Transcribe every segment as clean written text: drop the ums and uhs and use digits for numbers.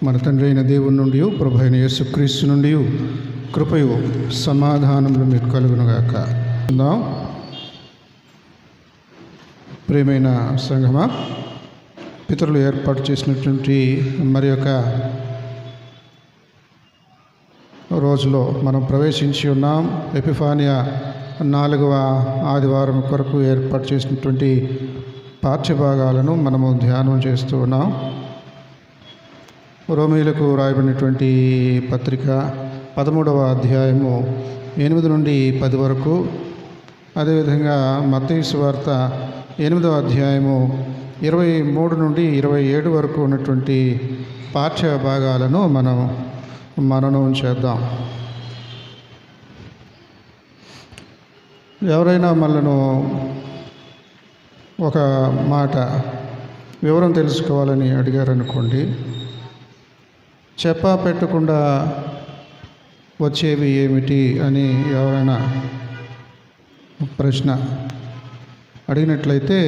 మన తండ్రి అయిన దేవుని నుండి ప్రభు అయిన యేసుక్రీస్తు నుండి కృపయు సమాధానములు మీకు కలుగునుగాక. ప్రియమైన సంఘమా, పితరులు ఏర్పాటు చేసినటువంటి మరి యొక్క రోజులో మనం ప్రవేశించి ఉన్నాం. ఎపిఫానియా 4వ ఆదివారం కొరకు ఏర్పాటు చేసినటువంటి పాఠ్యభాగాలను మనము ధ్యానం చేస్తూ ఉన్నాం. రోమీయులకు రాయబడినటువంటి పత్రిక 13వ అధ్యాయము 8 నుండి 10 వరకు, అదేవిధంగా మత్తయి సువార్త 8వ అధ్యాయము 23 నుండి 27 వరకు ఉన్నటువంటి పాఠ్య భాగాలను మనం మననం చేద్దాం. ఎవరైనా మనను ఒక మాట వివరం తెలుసుకోవాలని అడిగారనుకోండి, చెప్పా పెట్టకుండా వచ్చేవి ఏమిటి అని ఎవరైనా ప్రశ్న అడిగినట్లయితే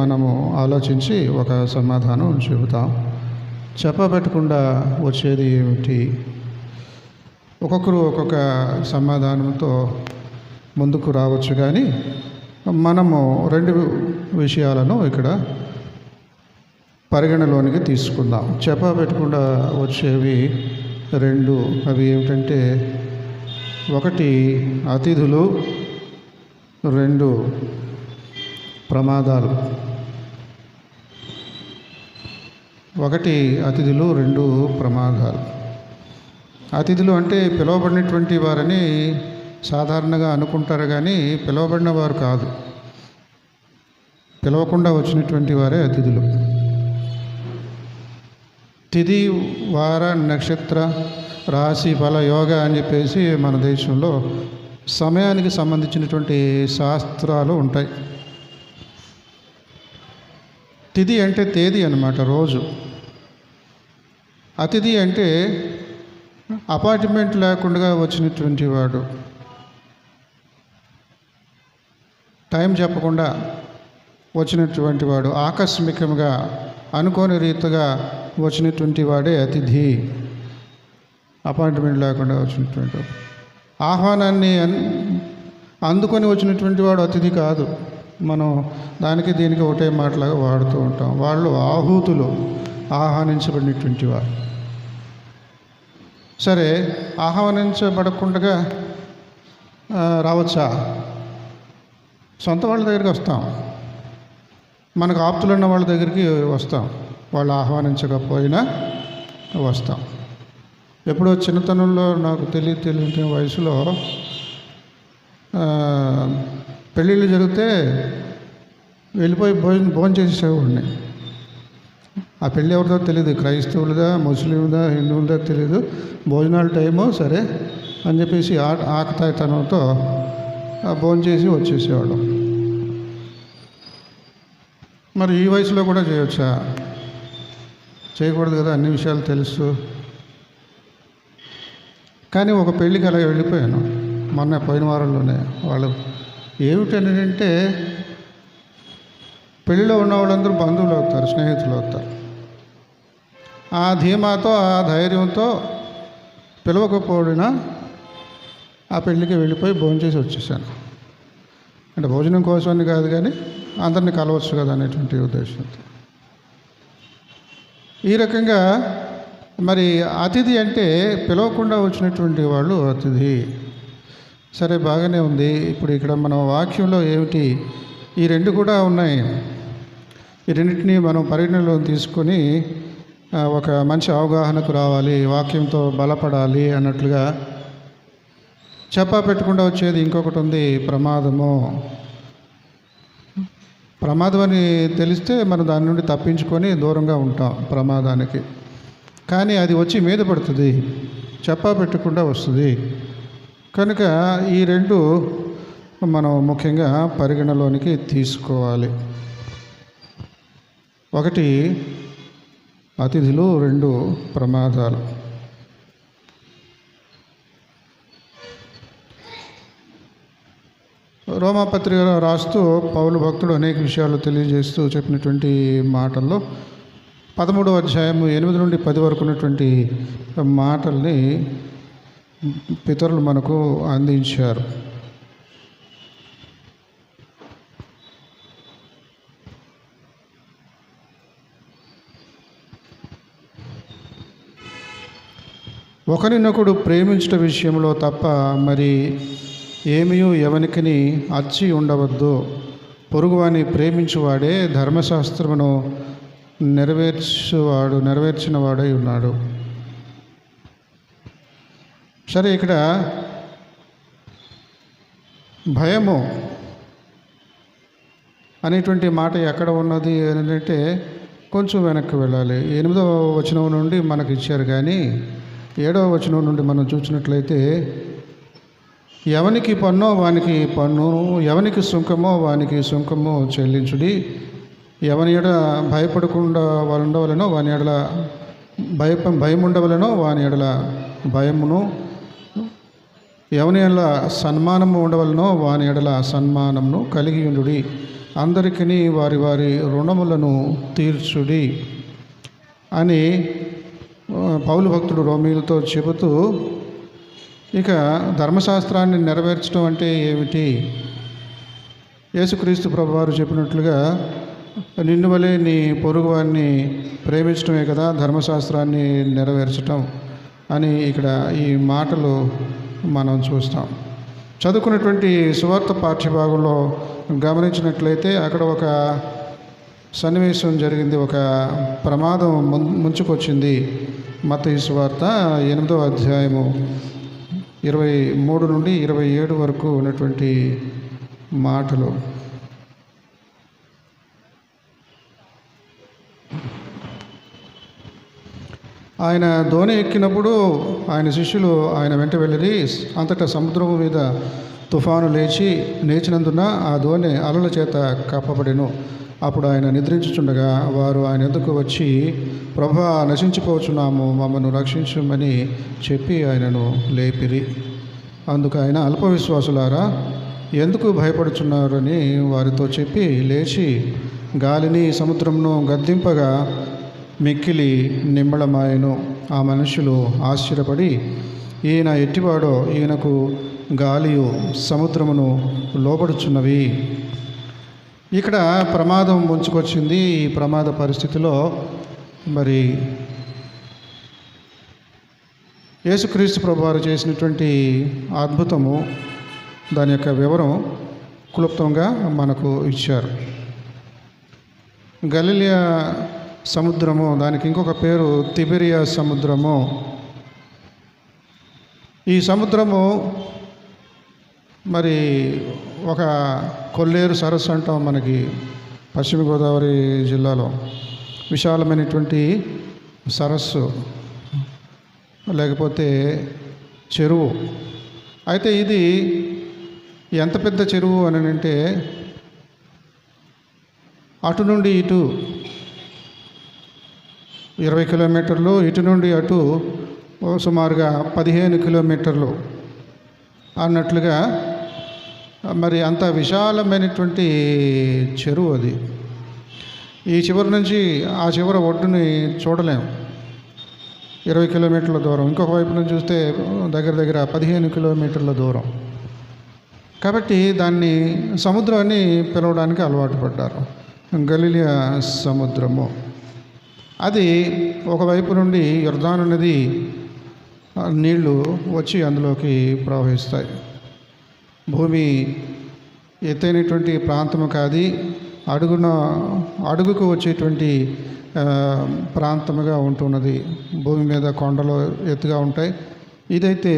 మనము ఆలోచించి ఒక సమాధానం చెబుతాం. చెప్పా పెట్టకుండా వచ్చేది ఏమిటి? ఒక్కొక్కరు ఒక్కొక్క సమాధానంతో ముందుకు రావచ్చు, కానీ మనము 2 విషయాలను ఇక్కడ పరిగణలోనికి తీసుకుందాం. చెప్పా పెట్టకుండా వచ్చేవి 2. అవి ఏమిటంటే, 1 అతిథులు, 2 ప్రమాదాలు. 1 అతిథులు, 2 ప్రమాదాలు. అతిథులు అంటే పిలువబడినటువంటి వారని సాధారణంగా అనుకుంటారు, కానీ పిలువబడిన వారు కాదు, పిలవకుండా వచ్చినటువంటి వారే అతిథులు. తిథి, వార, నక్షత్ర, రాశి, ఫల, యోగ అని చెప్పేసి మన దేశంలో సమయానికి సంబంధించినటువంటి శాస్త్రాలు ఉంటాయి. తిథి అంటే తేదీ అన్నమాట, రోజు. అతిథి అంటే అపార్ట్మెంట్ లేకుండా వచ్చినటువంటి వాడు, టైం చెప్పకుండా వచ్చినటువంటి వాడు, ఆకస్మికంగా అనుకోని రీతిగా వచ్చినటువంటి వాడే అతిథి. అపాయింట్మెంట్ లేకుండా వచ్చినటువంటి వాడు, ఆహ్వానాన్ని అందుకొని వచ్చినటువంటి వాడు అతిథి కాదు. మనం దానికి దీనికి ఒకటే మాటలాగా వాడుతూ ఉంటాం. వాళ్ళు ఆహూతులు, ఆహ్వానించబడినటువంటి వారు. సరే, ఆహ్వానించబడకుండా రావచ్చా? సొంత వాళ్ళ దగ్గరికి వస్తాం, మనకు ఆప్తులున్న వాళ్ళ దగ్గరికి వస్తాం, వాళ్ళు ఆహ్వానించకపోయినా వస్తాం. ఎప్పుడో చిన్నతనంలో నాకు తెలియని వయసులో పెళ్ళిళ్ళు జరిగితే వెళ్ళిపోయి భోజనం చేసేవాడిని. ఆ పెళ్ళి ఎవరిదో తెలియదు, క్రైస్తవులదా, ముస్లిందా, హిందువులదా తెలియదు. భోజనాల టైము సరే అని చెప్పేసి ఆకతాయితనంతో భోజనం చేసి వచ్చేసేవాళ్ళం. మరి ఈ వయసులో కూడా చేయవచ్చా? చేయకూడదు కదా, అన్ని విషయాలు తెలుసు. కానీ ఒక పెళ్ళికి అలా వెళ్ళిపోయాను మొన్న పోయిన వారంలోనే. వాళ్ళు ఏమిటంటే, పెళ్ళిలో ఉన్న వాళ్ళందరూ బంధువులు అవుతారు, స్నేహితులు అవుతారు. ఆ ధీమాతో, ఆ ధైర్యంతో పిలవకపోయినా ఆ పెళ్ళికి వెళ్ళిపోయి భోజనం చేసి వచ్చేసాను. అంటే భోజనం కోసమని కాదు, కానీ అందరినీ కలవచ్చు కదా అనేటువంటి ఉద్దేశంతో. ఈ రకంగా మరి అతిథి అంటే పిలవకుండా వచ్చినటువంటి వాళ్ళు అతిథి. సరే, బాగానే ఉంది. ఇప్పుడు ఇక్కడ మన వాక్యంలో ఏమిటి? ఈ 2 కూడా ఉన్నాయి. ఈ రెండింటినీ మనం పరిగణనలో తీసుకొని ఒక మంచి అవగాహనకు రావాలి, వాక్యంతో బలపడాలి అన్నట్లుగా చెప్పా పెట్టకుండా వచ్చేది ఇంకొకటి ఉంది, ప్రమాదము. ప్రమాదం అని తెలిస్తే మనం దాని నుండి తప్పించుకొని దూరంగా ఉంటాం ప్రమాదానికి. కానీ అది వచ్చి మీద పడుతుంది, చెప్పా పెట్టకుండా వస్తుంది. కనుక ఈ 2 మనం ముఖ్యంగా పరిగణలోనికి తీసుకోవాలి. 1 అతిథులు, 2 ప్రమాదాలు. రోమాపత్రిక రాస్తూ పౌలు భక్తుడు అనేక విషయాలు తెలియజేస్తూ చెప్పినటువంటి మాటల్లో 13వ అధ్యాయము 8 నుండి 10 వరకు ఉన్నటువంటి మాటల్ని పితరులు మనకు అందించారు. ఒకరినొకడు ప్రేమించుట విషయంలో తప్ప మరి ఏమీ ఎవనికిని అచ్చి ఉండవద్దు. పొరుగువాని ప్రేమించువాడే ధర్మశాస్త్రమును నెరవేర్చిన వాడై ఉన్నాడు. సరే, ఇక్కడ భయము అనేటువంటి మాట ఎక్కడ ఉన్నది అని అంటే కొంచెం వెనక్కి వెళ్ళాలి. 8వ వచనం నుండి మనకు ఇచ్చారు, కానీ 7వ వచనం నుండి మనం చూసినట్లయితే ఎవనికి పన్నో వానికి పన్ను, ఎవనికి సుంకమో వానికి సుంకము చెల్లించుడి. ఎవని ఎడ భయపడకుండా వాళ్ళు ఉండవలనో వాని ఎడల భయం ఉండవలనో వాని ఎడల భయమును, ఎవని ఎడల సన్మానము ఉండవలనో వాని ఎడల సన్మానమును కలిగి ఉండుడి. అందరికీ వారి వారి రుణములను తీర్చుడి అని పౌలు భక్తుడు రోమీయులతో చెబుతూ, ఇక ధర్మశాస్త్రాన్ని నెరవేర్చడం అంటే ఏమిటి? యేసుక్రీస్తు ప్రభువారు చెప్పినట్లుగా నిన్ను వలె నీ పొరుగువాన్ని ప్రేమించడమే కదా ధర్మశాస్త్రాన్ని నెరవేర్చటం అని ఇక్కడ ఈ మాటలు మనం చూస్తాం. చదువుకున్నటువంటి సువార్త పాఠ్యభాగంలో గమనించినట్లయితే అక్కడ ఒక సన్నివేశం జరిగింది, ఒక ప్రమాదం ముంచుకొచ్చింది. మత్తయి సువార్త 8వ అధ్యాయము 23 నుండి 27 వరకు ఉన్నటువంటి మాటలు. ఆయన దోణి ఎక్కినప్పుడు ఆయన శిష్యులు ఆయన వెంట వెళ్ళిరి. అంతటా సముద్రము మీద తుఫాను లేచినందున ఆ దోణి అలల చేత కప్పబడెను. అప్పుడు ఆయన నిద్రించుచుండగా వారు ఆయన ఎదుకు వచ్చి, ప్రభువా, నశించిపోచున్నాము, మమ్మను రక్షించమని చెప్పి ఆయనను లేపిరి. అందుకు ఆయన, అల్ప విశ్వాసులారా, ఎందుకు భయపడుచున్నారని వారితో చెప్పి లేచి గాలిని సముద్రమును గద్దింపగా మిక్కిలి నిమ్మళమాయెను. ఆ మనుషులు ఆశ్చర్యపడి, ఈయన ఎట్టివాడో, ఈయనకు గాలియు సముద్రమును లోబడుచున్నవి. ఇక్కడ ప్రమాదం ముంచుకొచ్చింది. ఈ ప్రమాద పరిస్థితిలో మరి యేసుక్రీస్తు ప్రభువారు చేసినటువంటి అద్భుతము, దాని యొక్క వివరం క్లుప్తంగా మనకు ఇచ్చారు. గలిలయ సముద్రము, దానికి ఇంకొక పేరు తిబెరియా సముద్రము. ఈ సముద్రము మరి ఒక కొల్లేరు సరస్సు అంటాం మనకి పశ్చిమ గోదావరి జిల్లాలో. విశాలమైనటువంటి సరస్సు లేకపోతే చెరువు. అయితే ఇది ఎంత పెద్ద చెరువు అని అంటే అటు నుండి ఇటు 20 కిలోమీటర్లు, ఇటు నుండి అటు సుమారుగా 15 కిలోమీటర్లు అన్నట్లుగా మరి అంత విశాలమైనటువంటి చెరువు అది. ఈ చివరి నుంచి ఆ చివరి ఒడ్డుని చూడలేము, 20 కిలోమీటర్ల దూరం. ఇంకొక వైపు నుంచి చూస్తే దగ్గర దగ్గర 15 కిలోమీటర్ల దూరం. కాబట్టి దాన్ని సముద్రాన్ని పిలవడానికి అలవాటు పడ్డారు, గలిలయ సముద్రము. అది ఒకవైపు నుండి యొర్దాను నది నీళ్లు వచ్చి అందులోకి ప్రవహిస్తాయి. భూమి ఎత్తైనటువంటి ప్రాంతము కాదు, అడుగుకు వచ్చేటువంటి ప్రాంతముగా ఉంటున్నది. భూమి మీద కొండలు ఎత్తుగా ఉంటాయి. ఇదైతే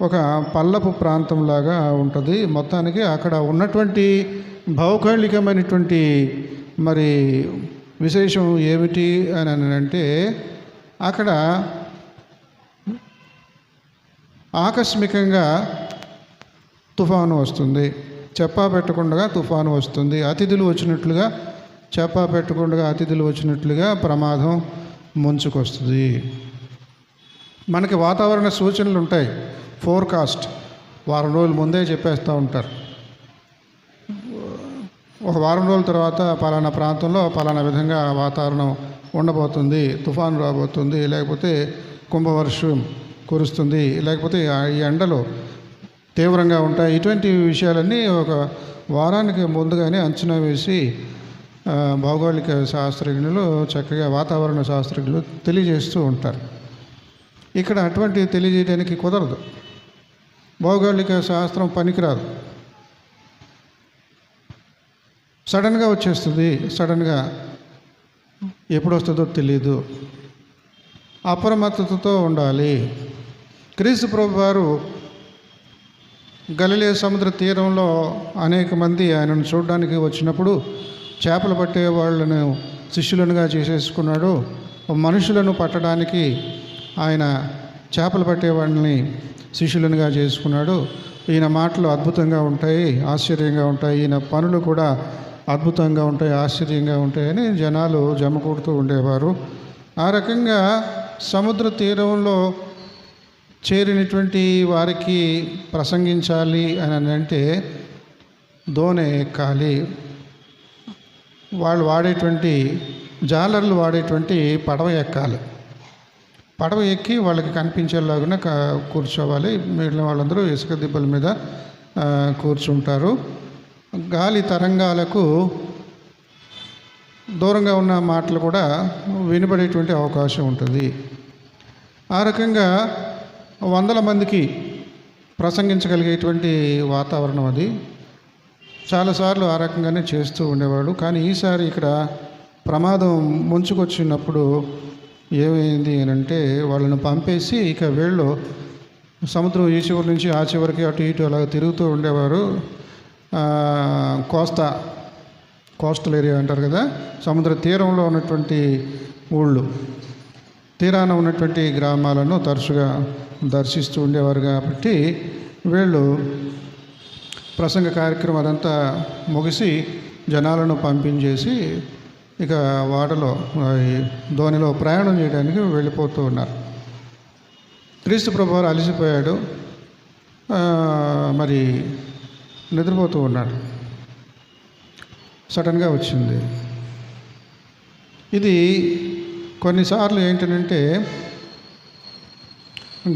ఒక పల్లపు ప్రాంతంలాగా ఉంటుంది. మొత్తానికి అక్కడ ఉన్నటువంటి భౌగోళికమైనటువంటి మరి విశేషం ఏమిటి అని అంటే, అక్కడ ఆకస్మికంగా తుఫాను వస్తుంది, చెప్పా పెట్టకుండా తుఫాను వస్తుంది. అతిథులు వచ్చినట్లుగా, చెప్పా పెట్టకుండా అతిథులు వచ్చినట్లుగా ప్రమాదం ముంచుకొస్తుంది. మనకి వాతావరణ సూచనలు ఉంటాయి, ఫోర్కాస్ట్ వారం రోజుల ముందే చెప్పేస్తూ ఉంటారు. ఒక వారం రోజుల తర్వాత పలానా ప్రాంతంలో పలానా విధంగా వాతావరణం ఉండబోతుంది, తుఫాను రాబోతుంది, లేకపోతే కుంభవర్షం కురుస్తుంది, లేకపోతే ఈ ఎండలు తీవ్రంగా ఉంటాయి. ఇటువంటి విషయాలన్నీ ఒక వారానికి ముందుగానే అంచనా వేసి భౌగోళిక శాస్త్రజ్ఞులు, చక్కగా వాతావరణ శాస్త్రజ్ఞులు తెలియజేస్తూ ఉంటారు. ఇక్కడ అటువంటివి తెలియజేయడానికి కుదరదు. భౌగోళిక శాస్త్రం పనికిరాదు. సడన్గా వచ్చేస్తుంది, సడన్గా ఎప్పుడు వస్తుందో తెలియదు. అప్రమత్తతతో ఉండాలి. క్రీస్తు ప్రభు వారు గలిలే సముద్ర తీరంలో అనేక మంది ఆయనను చూడడానికి వచ్చినప్పుడు చేపలు పట్టే వాళ్ళను శిష్యులనుగా చేసేసుకున్నాడు. మనుషులను పట్టడానికి ఆయన చేపలు పట్టే వాళ్ళని శిష్యులనుగా చేసుకున్నాడు. ఈయన మాటలు అద్భుతంగా ఉంటాయి, ఆశ్చర్యంగా ఉంటాయి, ఈయన పనులు కూడా అద్భుతంగా ఉంటాయి, ఆశ్చర్యంగా ఉంటాయని జనాలు జమ కొడుతూ ఉండేవారు. ఆ రకంగా సముద్ర తీరంలో చేరినటువంటి వారికి ప్రసంగించాలి అని అంటే దోణి ఎక్కాలి. వాళ్ళు వాడేటువంటి జాలర్లు వాడేటువంటి పడవ ఎక్కాలి. పడవ ఎక్కి వాళ్ళకి కనిపించేలాగా కూర్చోవాలి. మిగిలిన వాళ్ళందరూ ఇసుక దిబ్బల మీద కూర్చుంటారు. గాలి తరంగాలకు దూరంగా ఉన్న మాటలు కూడా వినబడేటువంటి అవకాశం ఉంటుంది. ఆ రకంగా వందల మందికి ప్రసంగించగలిగేటువంటి వాతావరణం అది. చాలాసార్లు ఆ రకంగానే చేస్తూ ఉండేవాడు. కానీ ఈసారి ఇక్కడ ప్రమాదం ముంచుకొచ్చినప్పుడు ఏమైంది అని అంటే వాళ్ళని పంపేసి ఇక వీళ్ళు సముద్రం ఈ చివరి నుంచి ఆ చివరికి అటు ఇటు అలా తిరుగుతూ ఉండేవారు. కోస్టల్ ఏరియా అంటారు కదా, సముద్ర తీరంలో ఉన్నటువంటి ఊళ్ళు, తీరాన ఉన్నటువంటి గ్రామాలను తరచుగా దర్శిస్తూ ఉండేవారు. కాబట్టి వీళ్ళు ప్రసంగ కార్యక్రమం అదంతా ముగిసి జనాలను పంపించేసి ఇక వాడలో ధోనిలో ప్రయాణం చేయడానికి వెళ్ళిపోతూ ఉన్నారు. క్రీస్తు ప్రభువారు అలసిపోయాడు, మరి నిద్రపోతూ ఉన్నాడు. సడన్గా వచ్చింది. ఇది కొన్నిసార్లు ఏంటంటే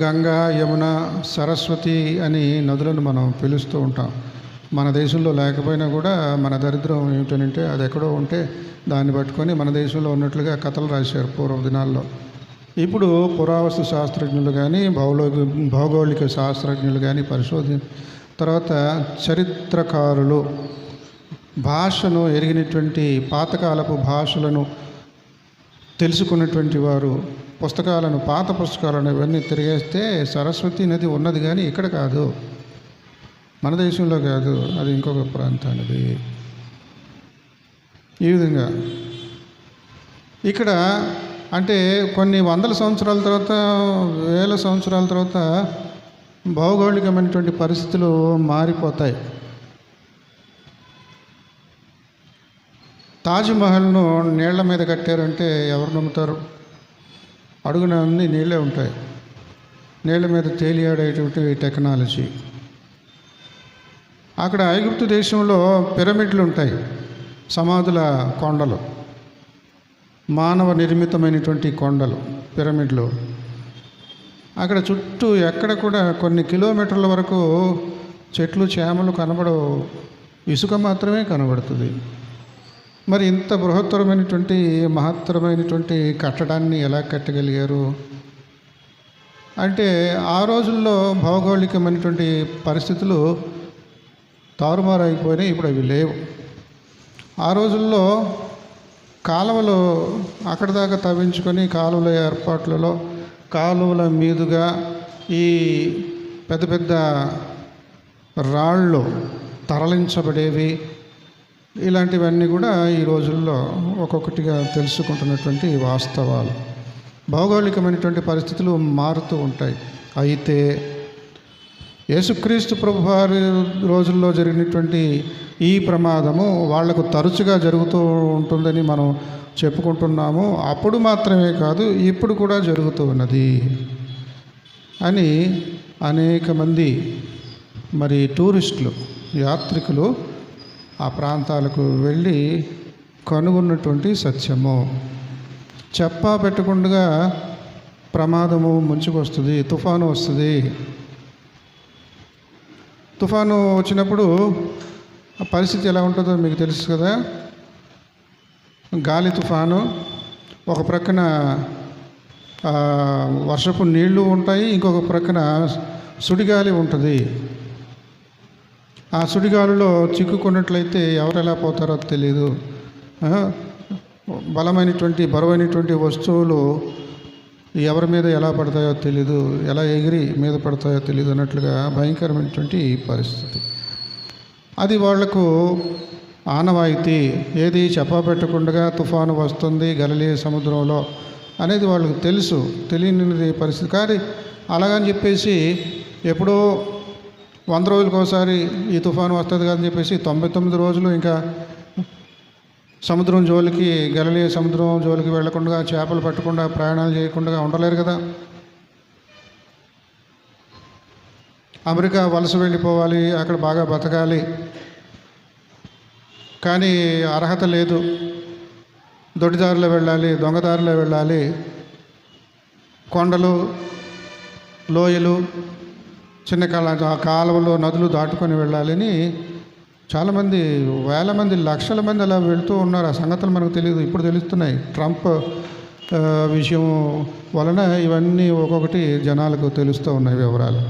గంగా, యమున, సరస్వతి అని నదులను మనం పిలుస్తూ ఉంటాం. మన దేశంలో లేకపోయినా కూడా మన దరిద్రం ఏమిటంటే అది ఎక్కడో ఉంటే దాన్ని పట్టుకొని మన దేశంలో ఉన్నట్లుగా కథలు రాశారు పూర్వ దినాల్లో. ఇప్పుడు పురావస్తు శాస్త్రజ్ఞులు కానీ భౌగోళిక శాస్త్రజ్ఞులు కానీ తర్వాత చరిత్రకారులు భాషను ఎరిగినటువంటి పాతకాలపు భాషలను తెలుసుకున్నటువంటి వారు పాత పుస్తకాలను ఇవన్నీ తిరిగేస్తే సరస్వతి నది ఉన్నది కానీ ఇక్కడ కాదు, మన దేశంలో కాదు, అది ఇంకొక ప్రాంతానిది. ఈ విధంగా ఇక్కడ అంటే కొన్ని వందల సంవత్సరాల తర్వాత, వేల సంవత్సరాల తర్వాత భౌగోళికమైనటువంటి పరిస్థితులు మారిపోతాయి. తాజ్మహల్ను నీళ్ల మీద కట్టారంటే ఎవరు నమ్ముతారు? అడుగున అన్ని నీళ్ళే ఉంటాయి. నీళ్ళ మీద తేలియాడేటువంటి టెక్నాలజీ. అక్కడ ఐగుప్తు దేశంలో పిరమిడ్లు ఉంటాయి, సమాధుల కొండలు, మానవ నిర్మితమైనటువంటి కొండలు, పిరమిడ్లు. అక్కడ చుట్టూ ఎక్కడ కూడా కొన్ని కిలోమీటర్ల వరకు చెట్లు చేమలు కనబడవు, ఇసుక మాత్రమే కనబడుతుంది. మరి ఇంత బృహత్తరమైనటువంటి మహత్తరమైనటువంటి కట్టడాన్ని ఎలా కట్టగలిగారు అంటే ఆ రోజుల్లో భౌగోళికమైనటువంటి పరిస్థితులు తారుమారు అయిపోయినాయి. ఇప్పుడు అవి లేవు. ఆ రోజుల్లో కాలువలు అక్కడ దాకా తవ్వించుకొని కాలువల ఏర్పాట్లలో కాలువల మీదుగా ఈ పెద్ద పెద్ద రాళ్ళు తరలించబడేవి. ఇలాంటివన్నీ కూడా ఈ రోజుల్లో ఒక్కొక్కటిగా తెలుసుకుంటున్నటువంటి వాస్తవాలు. భౌగోళికమైనటువంటి పరిస్థితులు మారుతూ ఉంటాయి. అయితే యేసుక్రీస్తు ప్రభువారి రోజుల్లో జరిగినటువంటి ఈ ప్రమాదము వాళ్లకు తరచుగా జరుగుతూ ఉంటుందని మనం చెప్పుకుంటున్నాము. అప్పుడు మాత్రమే కాదు, ఇప్పుడు కూడా జరుగుతూ ఉన్నది అని అనేక మంది మరి టూరిస్టులు, యాత్రికులు ఆ ప్రాంతాలకు వెళ్ళి కనుగొన్నటువంటి సత్యము. చెప్పా పెట్టకుండా ప్రమాదము ముంచుకొస్తుంది, తుఫాను వస్తుంది. తుఫాను వచ్చినప్పుడు ఆ పరిస్థితి ఎలా ఉంటుందో మీకు తెలుసు కదా. గాలి తుఫాను, ఒక ప్రక్కన వర్షపు నీళ్లు ఉంటాయి, ఇంకొక ప్రక్కన సుడిగాలి ఉంటుంది. ఆ సుడిగాలిలో చిక్కుకున్నట్లయితే ఎవరు ఎలా పోతారో తెలియదు. బరువైనటువంటి వస్తువులు ఎవరి మీద ఎలా పడతాయో తెలీదు, ఎలా ఎగిరి మీద పడతాయో తెలియదు అన్నట్లుగా భయంకరమైనటువంటి పరిస్థితి. అది వాళ్లకు ఆనవాయితీ. ఏది చెప్పబెట్టకుండా తుఫాను వస్తుంది గలిలయ సముద్రంలో అనేది వాళ్ళకు తెలుసు, తెలియనిది పరిస్థితి. కానీ అలాగని చెప్పేసి ఎప్పుడో 100 రోజులకు ఒకసారి ఈ తుఫాను వస్తుంది కదని చెప్పేసి 99 రోజులు ఇంకా సముద్రం జోలికి, గలిలయ సముద్రం జోలికి వెళ్లకుండా, చేపలు పట్టకుండా, ప్రయాణాలు చేయకుండా ఉండలేరు కదా. అమెరికా వలస వెళ్ళిపోవాలి, అక్కడ బాగా బతకాలి, కానీ అర్హత లేదు. దొడ్డిదారిలో వెళ్ళాలి, దొంగదారిలో వెళ్ళాలి, కొండలు, లోయలు, చిన్న కాలువలు, నదులు దాటుకొని వెళ్ళాలని చాలామంది, వేల మంది, లక్షల మంది అలా వెళ్తూ ఉన్నారు. ఆ సంగతులు మనకు తెలియదు, ఇప్పుడు తెలుస్తున్నాయి. ట్రంప్ విషయం వలన ఇవన్నీ ఒక్కొక్కటి జనాలకు తెలుస్తూ ఉన్నాయి వివరాలు.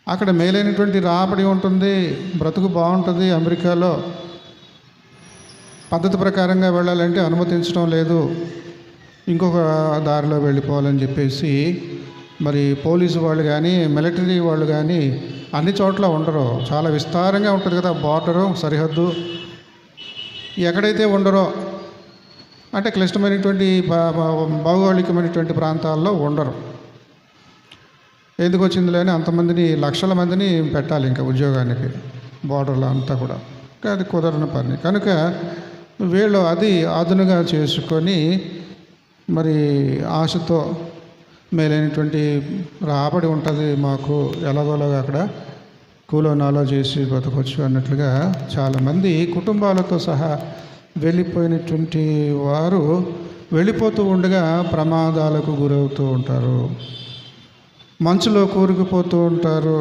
అక్కడ మేలైనటువంటి రాబడి ఉంటుంది, బ్రతుకు బాగుంటుంది. అమెరికాలో పద్ధతి ప్రకారంగా వెళ్ళాలంటే అనుమతించడం లేదు, ఇంకొక దారిలో వెళ్ళిపోవాలని చెప్పేసి మరి పోలీసు వాళ్ళు కానీ, మిలిటరీ వాళ్ళు కానీ అన్ని చోట్ల ఉండరు. చాలా విస్తారంగా ఉంటుంది కదా బార్డరు, సరిహద్దు. ఎక్కడైతే ఉండరో అంటే క్లిష్టమైనటువంటి భౌగోళికమైనటువంటి ప్రాంతాల్లో ఉండరు. ఎందుకు వచ్చిందిలే అని అంతమందిని, లక్షల మందిని పెట్టాలి ఇంకా ఉద్యోగానికి బార్డర్లో అంతా కూడా. అది కుదరని పని కనుక వీళ్ళు అది అదునుగా చేసుకొని మరి ఆశతో మేలైనటువంటి రాబడి ఉంటుంది మాకు, ఎలాగోలాగా అక్కడ కూలో నాలో చేసి బతకొచ్చు అన్నట్లుగా చాలామంది కుటుంబాలతో సహా వెళ్ళిపోయినటువంటి వారు వెళ్ళిపోతూ ఉండగా ప్రమాదాలకు గురవుతూ ఉంటారు. మంచులో కూరుకుపోతూ ఉంటారు,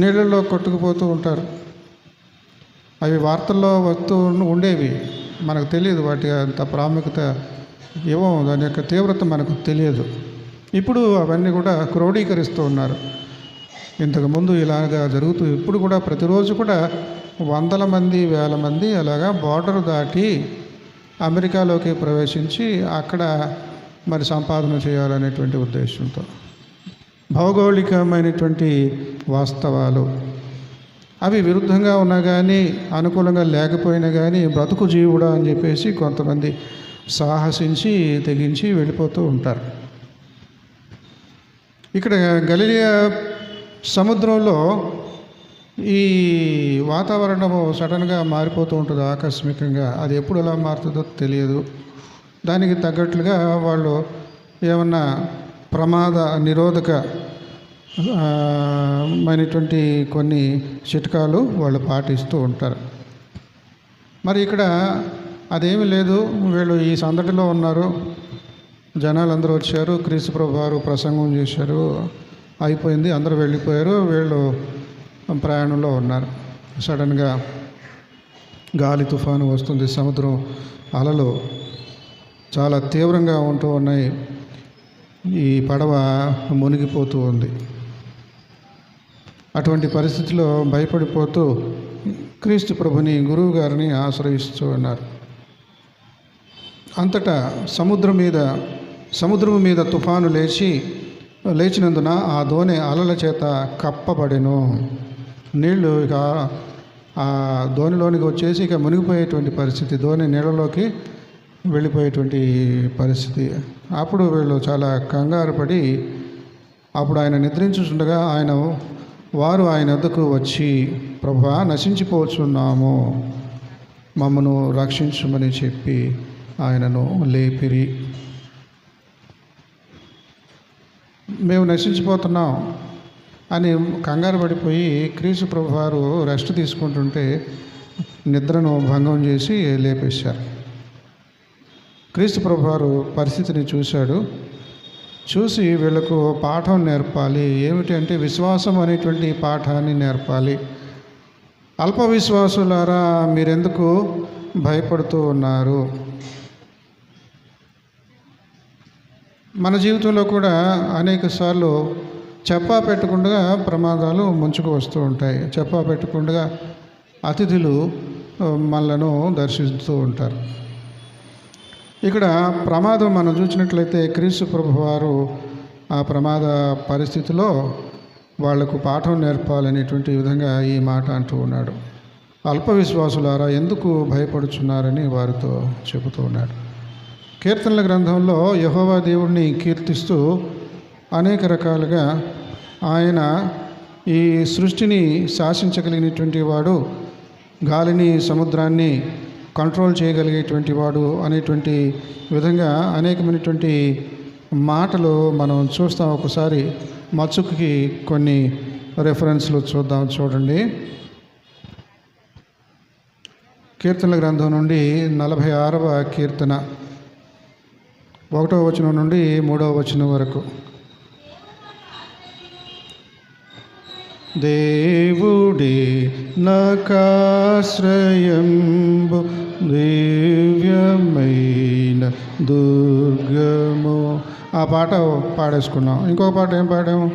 నీళ్ళల్లో కొట్టుకుపోతూ ఉంటారు. అవి వార్తల్లో వస్తూ ఉండేవి, మనకు తెలియదు వాటి అంత ప్రాముఖ్యత ఏమో, దాని యొక్క తీవ్రత మనకు తెలియదు. ఇప్పుడు అవన్నీ కూడా క్రోడీకరిస్తూ ఉన్నారు. ఇంతకుముందు ఇలాగా జరుగుతూ ఇప్పుడు కూడా ప్రతిరోజు కూడా వందల మంది, వేల మంది అలాగా బార్డర్ దాటి అమెరికాలోకి ప్రవేశించి అక్కడ మరి సంపాదన చేయాలనేటువంటి ఉద్దేశంతో. భౌగోళికమైనటువంటి వాస్తవాలు అవి విరుద్ధంగా ఉన్నా కానీ, అనుకూలంగా లేకపోయినా కానీ బ్రతుకు జీవుడా అని చెప్పేసి కొంతమంది సాహసించి తెగించి వెళ్ళిపోతూ ఉంటారు. ఇక్కడ గలిలయ సముద్రంలో ఈ వాతావరణము సడన్గా మారిపోతూ ఉంటుంది ఆకస్మికంగా. అది ఎప్పుడు ఎలా మారుతుందో తెలియదు. దానికి తగ్గట్లుగా వాళ్ళు ఏమన్నా ప్రమాద నిరోధక మైనటువంటి కొన్ని చిట్కాలు వాళ్ళు పాటిస్తూ ఉంటారు. మరి ఇక్కడ అదేమీ లేదు, వీళ్ళు ఈ సందడిలో ఉన్నారు, జనాలు అందరూ వచ్చారు, క్రీస్తు ప్రభు వారు ప్రసంగం చేశారు, అయిపోయింది, అందరూ వెళ్ళిపోయారు, వీళ్ళు ప్రయాణంలో ఉన్నారు. సడన్గా గాలి తుఫాను వస్తుంది, సముద్రం అలలు చాలా తీవ్రంగా ఉంటూ ఉన్నాయి, ఈ పడవ మునిగిపోతూ ఉంది. అటువంటి పరిస్థితిలో భయపడిపోతూ క్రీస్తు ప్రభుని, గురువు గారిని ఆశ్రయిస్తూ ఉన్నారు. అంతటా సముద్రము మీద తుఫాను లేచినందున ఆ దోణి అలల చేత కప్పబడెను. నీళ్లు ఇక ఆ దోణిలోనికి వచ్చేసి ఇక మునిగిపోయేటువంటి పరిస్థితి, దోణి నీళ్ళలోకి వెళ్ళిపోయేటువంటి పరిస్థితి. అప్పుడు వీళ్ళు చాలా కంగారు పడి, అప్పుడు ఆయన నిద్రించుచుండగా వారు ఆయన వద్దకు వచ్చి, ప్రభువా, నశించిపోతున్నాము, మమ్మను రక్షించమని చెప్పి ఆయనను లేపిరి. మేము నశించిపోతున్నాం అని కంగారు పడిపోయి క్రీస్తు ప్రభు వారు రెస్ట్ తీసుకుంటుంటే నిద్రను భంగం చేసి లేపేశారు. క్రీస్తు ప్రభువారు పరిస్థితిని చూశాడు. చూసి వీళ్ళకు పాఠం నేర్పాలి. ఏమిటి అంటే విశ్వాసం అనేటువంటి పాఠాన్ని నేర్పాలి. అల్ప విశ్వాసులారా, మీరెందుకు భయపడుతూ ఉన్నారు? మన జీవితంలో కూడా అనేక సార్లు చెప్పా పెట్టకుండా ప్రమాదాలు ముంచుకు వస్తూ ఉంటాయి. చెప్పా పెట్టకుండా అతిథులు మనలను దర్శిస్తూ ఉంటారు. ఇక్కడ ప్రమాదం మనం చూసినట్లయితే క్రీస్తు ప్రభువారు ఆ ప్రమాద పరిస్థితిలో వాళ్లకు పాఠం నేర్పాలనేటువంటి విధంగా ఈ మాట అంటూ ఉన్నాడు. అల్ప విశ్వాసులారా, ఎందుకు భయపడుచున్నారని వారితో చెబుతూ ఉన్నాడు. కీర్తనల గ్రంథంలో యెహోవా దేవుణ్ణి కీర్తిస్తూ అనేక రకాలుగా ఆయన ఈ సృష్టిని శాసించగలిగినటువంటి వాడు, గాలిని సముద్రాన్ని కంట్రోల్ చేయగలిగేటువంటి వాడు అనేటువంటి విధంగా అనేకమైనటువంటి మాటలు మనం చూస్తాం. ఒకసారి మచ్చుకి కొన్ని రెఫరెన్స్లు చూద్దాం. చూడండి, కీర్తనల గ్రంథం నుండి 46వ కీర్తన 1వ వచనం నుండి 3వ వచనం వరకు. దేవుడే నాకాశ్రయంబు దివ్యమైన దుర్గము. ఆ పాట పాడేసుకున్నాం. ఇంకొక పాట ఏం పాడాము?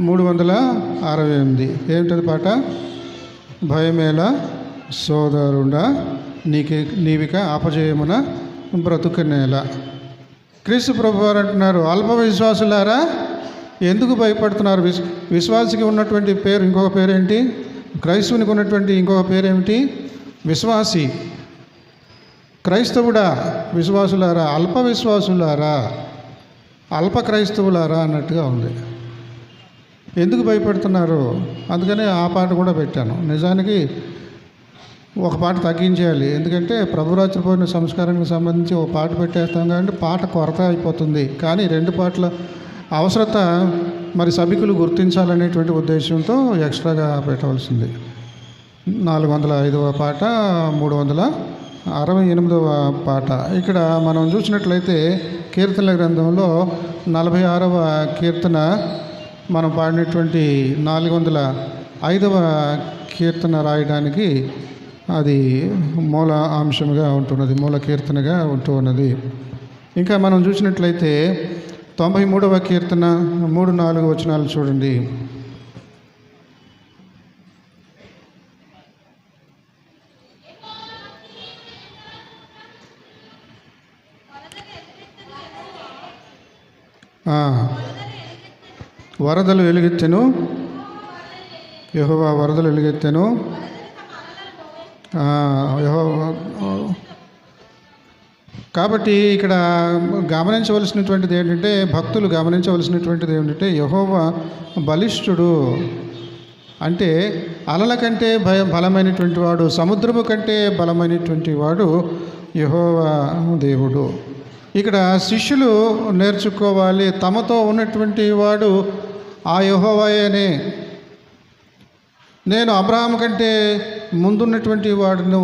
368. ఏమిటది పాట? భయమేలా సోదరుడా, నీవిక అపజయమున బ్రతుకనేలా. క్రీస్తు ప్రభువారు అంటున్నారు, అల్ప విశ్వాసులారా ఎందుకు భయపడుతున్నారు? విశ్వాసికి ఉన్నటువంటి పేరు, ఇంకొక పేరేంటి? క్రైస్తవునికి ఉన్నటువంటి ఇంకొక పేరేమిటి? విశ్వాసి. క్రైస్తవుడా? విశ్వాసులారా, అల్ప విశ్వాసులారా, అల్ప క్రైస్తవులారా అన్నట్టుగా ఉంది. ఎందుకు భయపడుతున్నారు? అందుకనే ఆ పాట కూడా పెట్టాను. నిజానికి ఒక పాట తగ్గించేయాలి. ఎందుకంటే ప్రభురాత్రి పోయిన సంస్కారానికి సంబంధించి ఒక పాట పెట్టేస్తాం కాబట్టి పాట కొరత అయిపోతుంది. కానీ 2 పాటల అవసరత మరి సభికులు గుర్తించాలనేటువంటి ఉద్దేశంతో ఎక్స్ట్రాగా పెట్టవలసింది. 405వ పాట, 368వ పాట. ఇక్కడ మనం చూసినట్లయితే కీర్తనల గ్రంథంలో 46వ కీర్తన మనం పాడినటువంటి 405వ కీర్తన రాయడానికి అది మూల అంశంగా ఉంటున్నది, మూల కీర్తనగా ఉంటూ ఉన్నది. ఇంకా మనం చూసినట్లయితే 93వ కీర్తన 3-4 వచనాలు చూడండి. వరదలు వెలుగెత్తెను, యెహోవా వరదలు వెలుగెత్తెను. కాబట్టి ఇక్కడ గమనించవలసినటువంటిది ఏంటంటే, భక్తులు గమనించవలసినటువంటిది ఏంటంటే, యెహోవా బలిష్ఠుడు. అంటే అలల కంటే బలమైనటువంటి వాడు, సముద్రము కంటే బలమైనటువంటి వాడు యెహోవా దేవుడు. ఇక్కడ శిష్యులు నేర్చుకోవాలి, తమతో ఉన్నటువంటి వాడు ఆ యెహోవాయేనే. నేను అబ్రహాము కంటే ముందున్నటువంటి వాడును.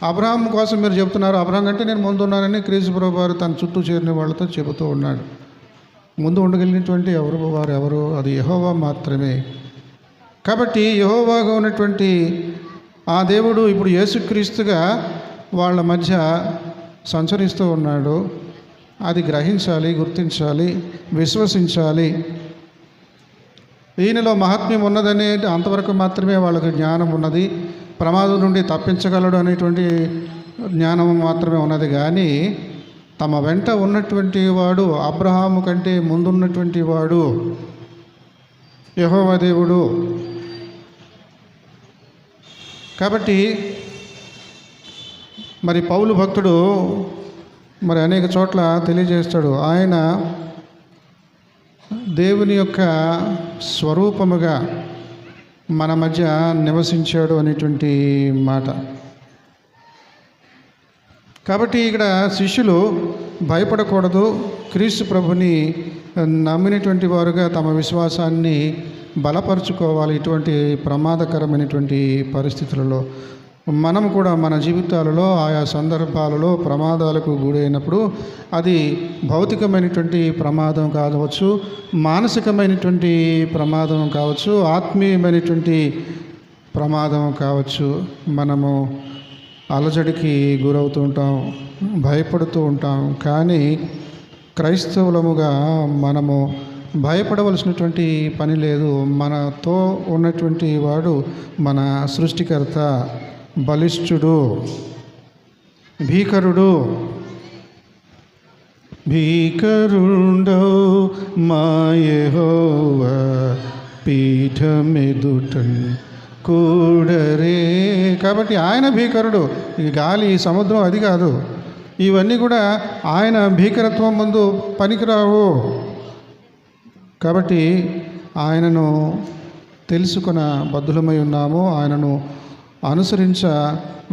అబ్రహాం కోసం మీరు చెబుతున్నారు, అబ్రహాం కంటే నేను ముందున్నానని క్రీస్తు ప్రభువారు తన చుట్టూ చేరిన వాళ్ళతో చెబుతూ ఉన్నాడు. ముందు ఉండగలిగినటువంటి ఎవరు? అది యెహోవా మాత్రమే. కాబట్టి యెహోవాగా ఉన్నటువంటి ఆ దేవుడు ఇప్పుడు యేసుక్రీస్తుగా వాళ్ళ మధ్య సంచరిస్తూ ఉన్నాడు. అది గ్రహించాలి, గుర్తించాలి, విశ్వసించాలి. ఈయనలో మహాత్మ్యం ఉన్నదనే అంతవరకు మాత్రమే వాళ్ళకు జ్ఞానం ఉన్నది. ప్రమాదం నుండి తప్పించగలడు అనేటువంటి జ్ఞానం మాత్రమే ఉన్నది. కానీ తమ వెంట ఉన్నటువంటి వాడు, అబ్రహాము కంటే ముందున్నటువంటి వాడు యెహోవా దేవుడు. కాబట్టి మరి పౌలు భక్తుడు మరి అనేక చోట్ల తెలియజేస్తాడు, ఆయన దేవుని యొక్క స్వరూపముగా మన మధ్య నివసించాడు అనేటువంటి మాట. కాబట్టి ఇక్కడ శిష్యులు భయపడకూడదు. క్రీస్తు ప్రభుని నమ్మినటువంటి వారుగా తమ విశ్వాసాన్ని బలపరుచుకోవాలి ఇటువంటి ప్రమాదకరమైనటువంటి పరిస్థితులలో. మనం కూడా మన జీవితాలలో ఆయా సందర్భాలలో ప్రమాదాలకు గురైనప్పుడు అది భౌతికమైనటువంటి ప్రమాదం కావచ్చు, మానసికమైనటువంటి ప్రమాదం కావచ్చు, ఆత్మీయమైనటువంటి ప్రమాదం కావచ్చు. మనము అలజడికి గురవుతూ ఉంటాం, భయపడుతూ ఉంటాం. కానీ క్రైస్తవులముగా మనము భయపడవలసినటువంటి పని లేదు. మనతో ఉన్నటువంటి వాడు మన సృష్టికర్త, బలిష్ఠుడు, భీకరుడు. భీకరుండో మా యెహోవా పీఠమెదుటన్ కూడరే. కాబట్టి ఆయన భీకరుడు. ఈ గాలి, ఈ సముద్రం అది కాదు. ఇవన్నీ కూడా ఆయన భీకరత్వం ముందు పనికిరావు. కాబట్టి ఆయనను తెలుసుకున్న బద్ధులమై ఉన్నాము, ఆయనను అనుసరించ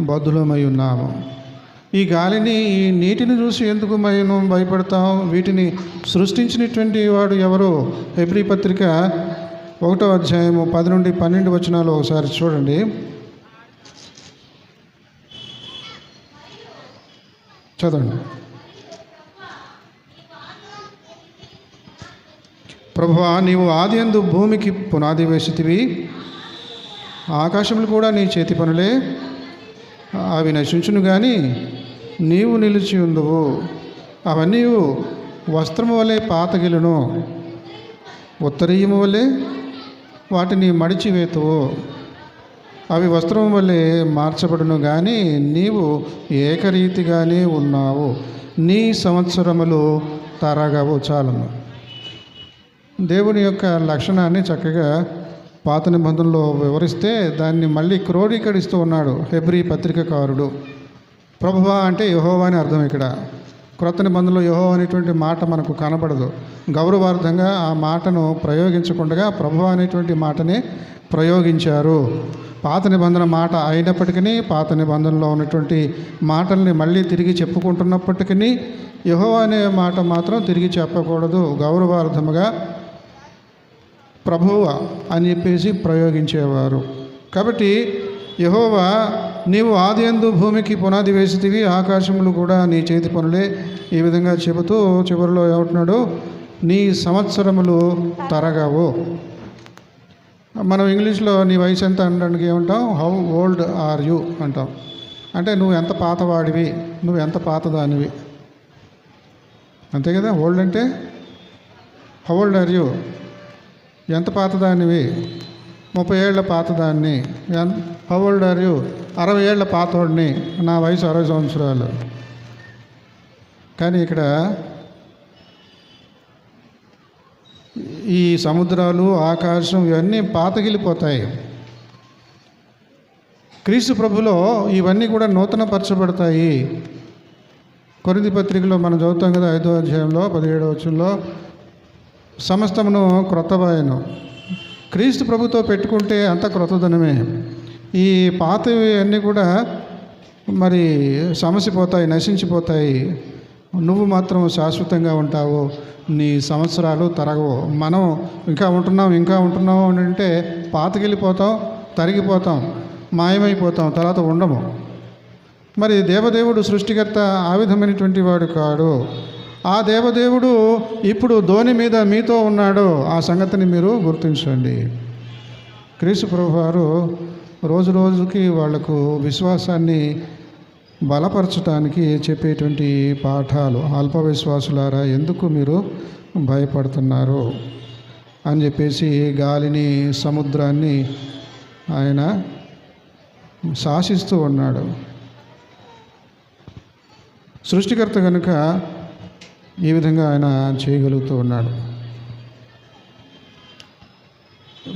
బద్ధులమై ఉన్నాము. ఈ గాలిని, ఈ నీటిని చూసి ఎందుకు మేము భయపడతాం? వీటిని సృష్టించినటువంటి వాడు ఎవరు? హెబ్రీ పత్రిక 1వ అధ్యాయము 10 నుండి 12 వచనాలు ఒకసారి చూడండి. చదవండి. ప్రభువా, నీవు ఆదియందు భూమికి పునాది వేసితివి, ఆకాశములు కూడా నీ చేతి పనులే. అవి నశించును కానీ నీవు నిలిచి ఉందువు. అవన్నీ వస్త్రము వలె పాతగిలును, ఉత్తరీయము వలె వాటిని మడిచివేతువు. అవి వస్త్రము వలె మార్చబడును కానీ నీవు ఏకరీతిగానే ఉన్నావు. నీ సంవత్సరములు తరగవు. చాలును. దేవుని యొక్క లక్షణాన్ని చక్కగా పాత నిబంధనలో వివరిస్తే దాన్ని మళ్ళీ క్రోడీకరిస్తూ ఉన్నాడు హెబ్రీ పత్రికకారుడు. ప్రభువా అంటే యెహోవా అని అర్థం. ఇక్కడ క్రొత్త నిబంధనలో యెహోవా అనేటువంటి మాట మనకు కనబడదు. గౌరవార్థంగా ఆ మాటను ప్రయోగించకుండా ప్రభువా అనేటువంటి మాటనే ప్రయోగించారు. పాత నిబంధన మాట అయినప్పటికీ, పాత నిబంధనలో ఉన్నటువంటి మాటల్ని మళ్ళీ తిరిగి చెప్పుకుంటున్నప్పటికీ యెహోవా అనే మాట మాత్రం తిరిగి చెప్పకూడదు. గౌరవార్థముగా ప్రభువా అని చెప్పేసి ప్రయోగించేవారు. కాబట్టి యెహోవా, నీవు ఆదియందు భూమికి పునాది వేసితివి, ఆకాశములు కూడా నీ చేతి పనులే. ఈ విధంగా చెబుతూ చివరిలో ఏమంటున్నాడు? నీ సంవత్సరములు తరగవు. మనం ఇంగ్లీష్లో నీ వయసు ఎంత అనడానికి ఏమంటాం? హౌ ఓల్డ్ ఆర్ యూ అంటాం. అంటే నువ్వు ఎంత పాతవాడివి, నువ్వు ఎంత పాతదానివి, అంతే కదా. ఓల్డ్ అంటే హౌ ఓల్డ్ ఆర్ యూ, ఎంత పాతదానివి. 30 ఏళ్ల పాతదాన్ని. హౌ ఓల్డ్ ఆర్ యూ, 60 ఏళ్ల పాతోడిని. నా వయసు 60 సంవత్సరాలు. కానీ ఇక్కడ ఈ సముద్రాలు, ఆకాశం ఇవన్నీ పాతగిలిపోతాయి. క్రీస్తు ప్రభులో ఇవన్నీ కూడా నూతనపరచబడతాయి. కొరింథీ పత్రికలో మనం చదువుతాం కదా, 5వ అధ్యాయంలో 17వ వచనంలో, సమస్తమును క్రొత్తవాయను. క్రీస్తు ప్రభుతో పెట్టుకుంటే అంత క్రొత్తదనమే. ఈ పాతవి అన్నీ కూడా మరి సమసిపోతాయి, నశించిపోతాయి. నువ్వు మాత్రం శాశ్వతంగా ఉంటావు. నీ సంవత్సరాలు తరగవు. మనం ఇంకా ఉంటున్నాం అని అంటే పాతకెళ్ళిపోతాం, తరిగిపోతాం, మాయమైపోతాం, తర్వాత ఉండము. మరి దేవదేవుడు సృష్టికర్త ఆ విధమైనటువంటి వాడు కాడు. ఆ దేవదేవుడు ఇప్పుడు ధోని మీద మీతో ఉన్నాడు. ఆ సంగతిని మీరు గుర్తించండి. క్రీస్తు ప్రభువారు రోజు రోజుకి వాళ్లకు విశ్వాసాన్ని బలపరచడానికి చెప్పేటువంటి పాఠాలు. అల్ప విశ్వాసులారా, ఎందుకు మీరు భయపడుతున్నారు అని చెప్పేసి గాలిని, సముద్రాన్ని ఆయన శాసిస్తూ ఉన్నాడు. సృష్టికర్త కనుక ఈ విధంగా ఆయన చేయగలుగుతూ ఉన్నాడు.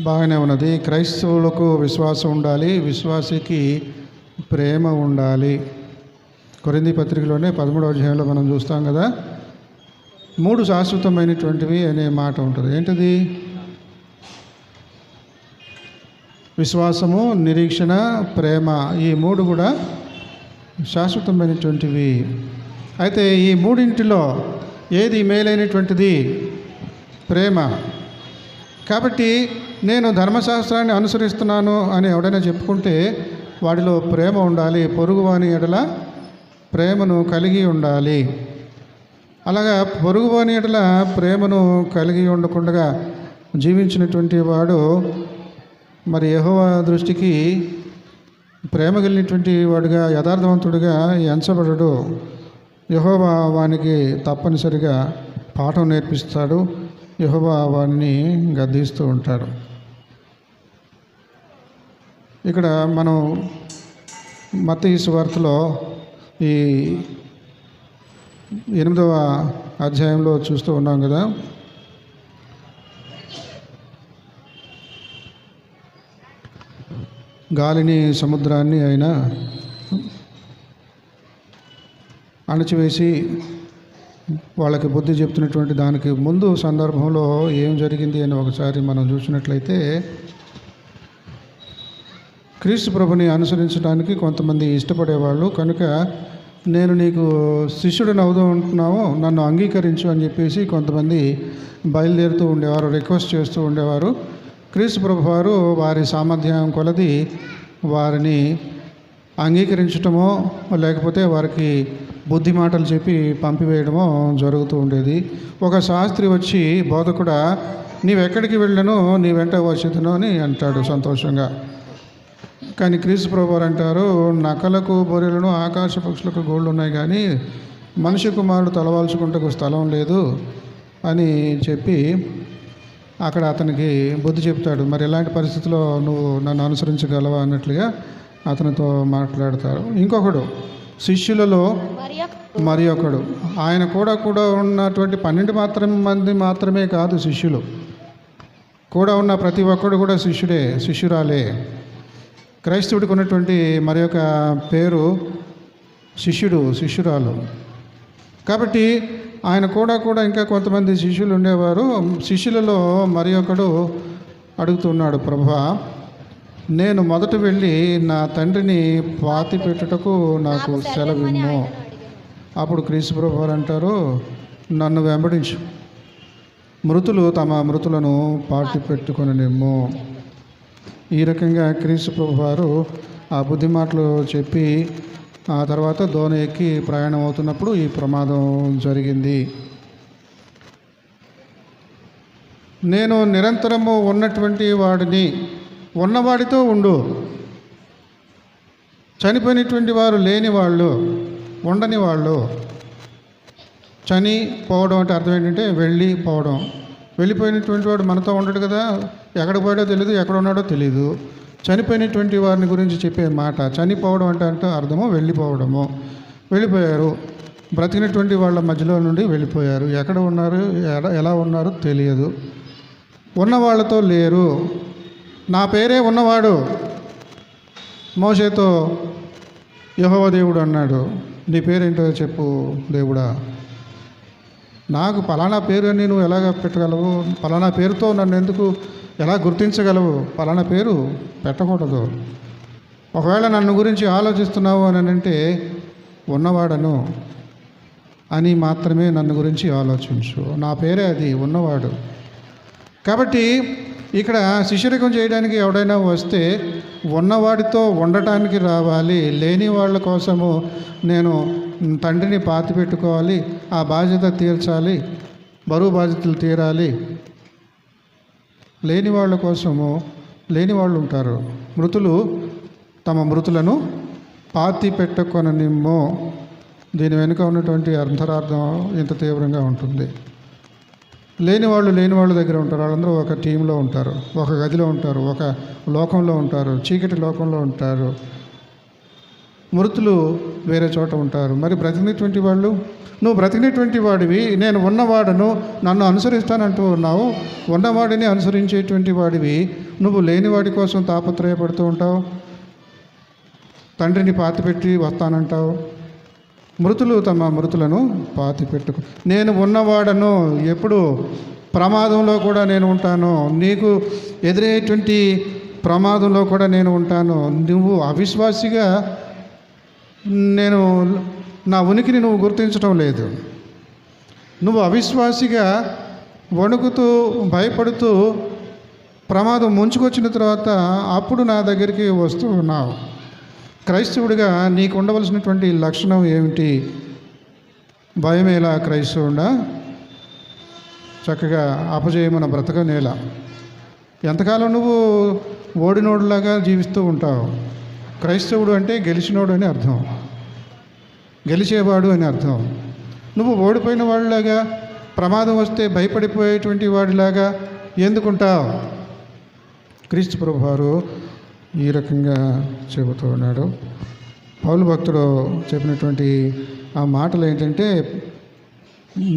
బాగానే ఉన్నది. క్రైస్తవులకు విశ్వాసం ఉండాలి, విశ్వాసికి ప్రేమ ఉండాలి. కొరింథీ పత్రికలోనే 13వ అధ్యాయంలో మనం చూస్తాం కదా, 3 శాశ్వతమైనటువంటివి అనే మాట ఉంటుంది. ఏంటిది? విశ్వాసము, నిరీక్షణ, ప్రేమ. ఈ 3 కూడా శాశ్వతమైనటువంటివి. అయితే ఈ మూడింటిలో ఏది మేలైనటువంటిది? ప్రేమ. కాబట్టి నేను ధర్మశాస్త్రాన్ని అనుసరిస్తున్నాను అని ఎవడైనా చెప్పుకుంటే వాడిలో ప్రేమ ఉండాలి, పొరుగువాని ఎడల ప్రేమను కలిగి ఉండాలి. అలాగా పొరుగువాని ఎడల ప్రేమను కలిగి ఉండకుండా జీవించినటువంటి వాడు మరి యెహోవా దృష్టికి ప్రేమ కలిగినటువంటి వాడుగా, యథార్థవంతుడిగా ఎంచబడడు. యెహోవా వానికి తప్పనిసరిగా పాఠం నేర్పిస్తాడు. యెహోవా వాడిని గద్దిస్తూ ఉంటాడు. ఇక్కడ మనం మత్తయి సువార్తలో ఈ 8వ అధ్యాయంలో చూస్తూ ఉన్నాం కదా. గాలిని సముద్రాన్ని ఆయన అణచివేసి వాళ్ళకి బుద్ధి చెప్తున్నటువంటి దానికి ముందు సందర్భంలో ఏం జరిగింది అని ఒకసారి మనం చూసినట్లయితే, క్రీస్తు ప్రభుని అనుసరించడానికి కొంతమంది ఇష్టపడేవాళ్ళు కనుక నేను నీకు శిష్యుడిని అవుతున్నావు, నన్ను అంగీకరించు అని చెప్పేసి కొంతమంది బయలుదేరుతూ ఉండేవారు, రిక్వెస్ట్ చేస్తూ ఉండేవారు. క్రీస్తు ప్రభు వారు వారి సామర్థ్యం కొలది వారిని అంగీకరించటమో లేకపోతే వారికి బుద్ధి మాటలు చెప్పి పంపివేయడమో జరుగుతూ ఉండేది. ఒక శాస్త్రి వచ్చి, బోధకుడా నీవెక్కడికి వెళ్ళను, నీ వెంట వచ్చేదను అని అంటాడు సంతోషంగా. కానీ క్రీస్తు ప్రభు వారు అంటారు, నకలకు బొర్రెలను ఆకాశ పక్షులకు గోళ్ళు ఉన్నాయి కానీ మనిషి కుమారుడు తలవాల్చుకుంటకు స్థలం లేదు అని చెప్పి అక్కడ అతనికి బుద్ధి చెప్తాడు. మరి ఎలాంటి పరిస్థితుల్లో నువ్వు నన్ను అనుసరించగలవా అన్నట్లుగా అతనితో మాట్లాడతారు. ఇంకొకడు శిష్యులలో మరి ఒకడు, ఆయన కూడా ఉన్నటువంటి 12 మంది మాత్రమే కాదు శిష్యులు, కూడా ఉన్న ప్రతి ఒక్కడు కూడా శిష్యుడే, శిష్యురాలే. క్రైస్తవుడికి ఉన్నటువంటి మరి ఒక పేరు శిష్యుడు, శిష్యురాలు. కాబట్టి ఆయన కూడా ఇంకా కొంతమంది శిష్యులు ఉండేవారు. శిష్యులలో మరి ఒకడు అడుగుతున్నాడు, ప్రభువా నేను మొదట వెళ్ళి నా తండ్రిని పాతి పెట్టుటకు నాకు సెలవిమ్ము. అప్పుడు క్రీస్తు ప్రభు వారు అంటారు, నన్ను వెంబడించు, మృతులు తమ మృతులను పాతి పెట్టుకొననిమ్ము. ఈ రకంగా క్రీస్తు ప్రభు వారు ఆ బుద్ధి మాటలు చెప్పి ఆ తర్వాత దోణి ఎక్కి ప్రయాణం అవుతున్నప్పుడు ఈ ప్రమాదం జరిగింది. నేను నిరంతరము ఉన్నటువంటి వాడిని, ఉన్నవాడితో ఉండు. చనిపోయినటువంటి వారు లేని వాళ్ళు, ఉండని వాళ్ళు. చనిపోవడం అంటే అర్థం ఏంటంటే వెళ్ళిపోవడం. వెళ్ళిపోయినటువంటి వాడు మనతో ఉండడు కదా, ఎక్కడికి పోయాడో తెలియదు, ఎక్కడ ఉన్నాడో తెలియదు. చనిపోయినటువంటి వారిని గురించి చెప్పే మాట. చనిపోవడం అంటే అర్థము వెళ్ళిపోవడము. వెళ్ళిపోయారు, బ్రతికినటువంటి వాళ్ళ మధ్యలో నుండి వెళ్ళిపోయారు. ఎక్కడ ఉన్నారు, ఎలా ఉన్నారో తెలియదు. ఉన్నవాళ్లతో లేరు. నా పేరే ఉన్నవాడు. మోషేతో యెహోవా దేవుడు అన్నాడు, నీ పేరేంటో చెప్పు దేవుడా. నాకు పలానా పేరు అని నువ్వు ఎలాగ పెట్టగలవు? పలానా పేరుతో నన్ను ఎందుకు ఎలా గుర్తించగలవు? పలానా పేరు పెట్టకూడదు. ఒకవేళ నన్ను గురించి ఆలోచిస్తున్నావు అని అంటే ఉన్నవాడను అని మాత్రమే నన్ను గురించి ఆలోచించు. నా పేరే అది, ఉన్నవాడు. కాబట్టి ఇక్కడ శిష్యరికం చేయడానికి ఎవడైనా వస్తే ఉన్నవాడితో ఉండటానికి రావాలి. లేని వాళ్ళ కోసము నేను తండ్రిని పాతి పెట్టుకోవాలి, ఆ బాధ్యత తీర్చాలి, బరువు బాధ్యతలు తీరాలి. లేని వాళ్ళ కోసము, లేని వాళ్ళు ఉంటారు. మృతులు తమ మృతులను పాతి పెట్టుకొననిమ్ము. దీని వెనుక ఉన్నటువంటి అంతరార్థం ఇంత తీవ్రంగా ఉంటుంది. లేని వాళ్ళ దగ్గర ఉంటారు. వాళ్ళందరూ ఒక టీంలో ఉంటారు, ఒక గదిలో ఉంటారు, ఒక లోకంలో ఉంటారు, చీకటి లోకంలో ఉంటారు. మృతులు వేరే చోట ఉంటారు. మరి బ్రతికినటువంటి వాళ్ళు, నువ్వు బ్రతికినటువంటి వాడివి, నేను ఉన్నవాడను, నన్ను అనుసరిస్తానంటూ ఉన్నావు. ఉన్నవాడిని అనుసరించేటువంటి వాడివి, నువ్వు లేనివాడి కోసం తాపత్రయపడుతూ ఉంటావు. తండ్రిని పాతిపెట్టి వస్తానంటావు. మృతులు తమ మృతులను పాతి పెట్టుకో. నేను ఉన్నవాడను, ఎప్పుడు ప్రమాదంలో కూడా నేను ఉంటాను, నీకు ఎదురయ్యేటువంటి ప్రమాదంలో కూడా నేను ఉంటాను. నువ్వు అవిశ్వాసిగా నేను నా ఉనికిని నువ్వు గుర్తించడం లేదు. నువ్వు అవిశ్వాసిగా వణుకుతూ భయపడుతూ ప్రమాదం ముంచుకొచ్చిన తర్వాత అప్పుడు నా దగ్గరికి వస్తూ ఉన్నావు. క్రైస్తవుడిగా నీకు ఉండవలసినటువంటి లక్షణం ఏమిటి? భయమేలా క్రైస్తవుడా? చక్కగా అపజయమున బ్రతకనేలా. ఎంతకాలం నువ్వు ఓడినోడులాగా జీవిస్తూ ఉంటావు? క్రైస్తవుడు అంటే గెలిచినోడు అని అర్థం, గెలిచేవాడు అని అర్థం. నువ్వు ఓడిపోయిన వాడిలాగా, ప్రమాదం వస్తే భయపడిపోయేటువంటి వాడిలాగా ఎందుకుంటావు? క్రీస్తు ప్రభువారు ఈ రకంగా చెబుతూ ఉన్నాడు. పౌలు భక్తుడు చెప్పినటువంటి ఆ మాటలు ఏంటంటే,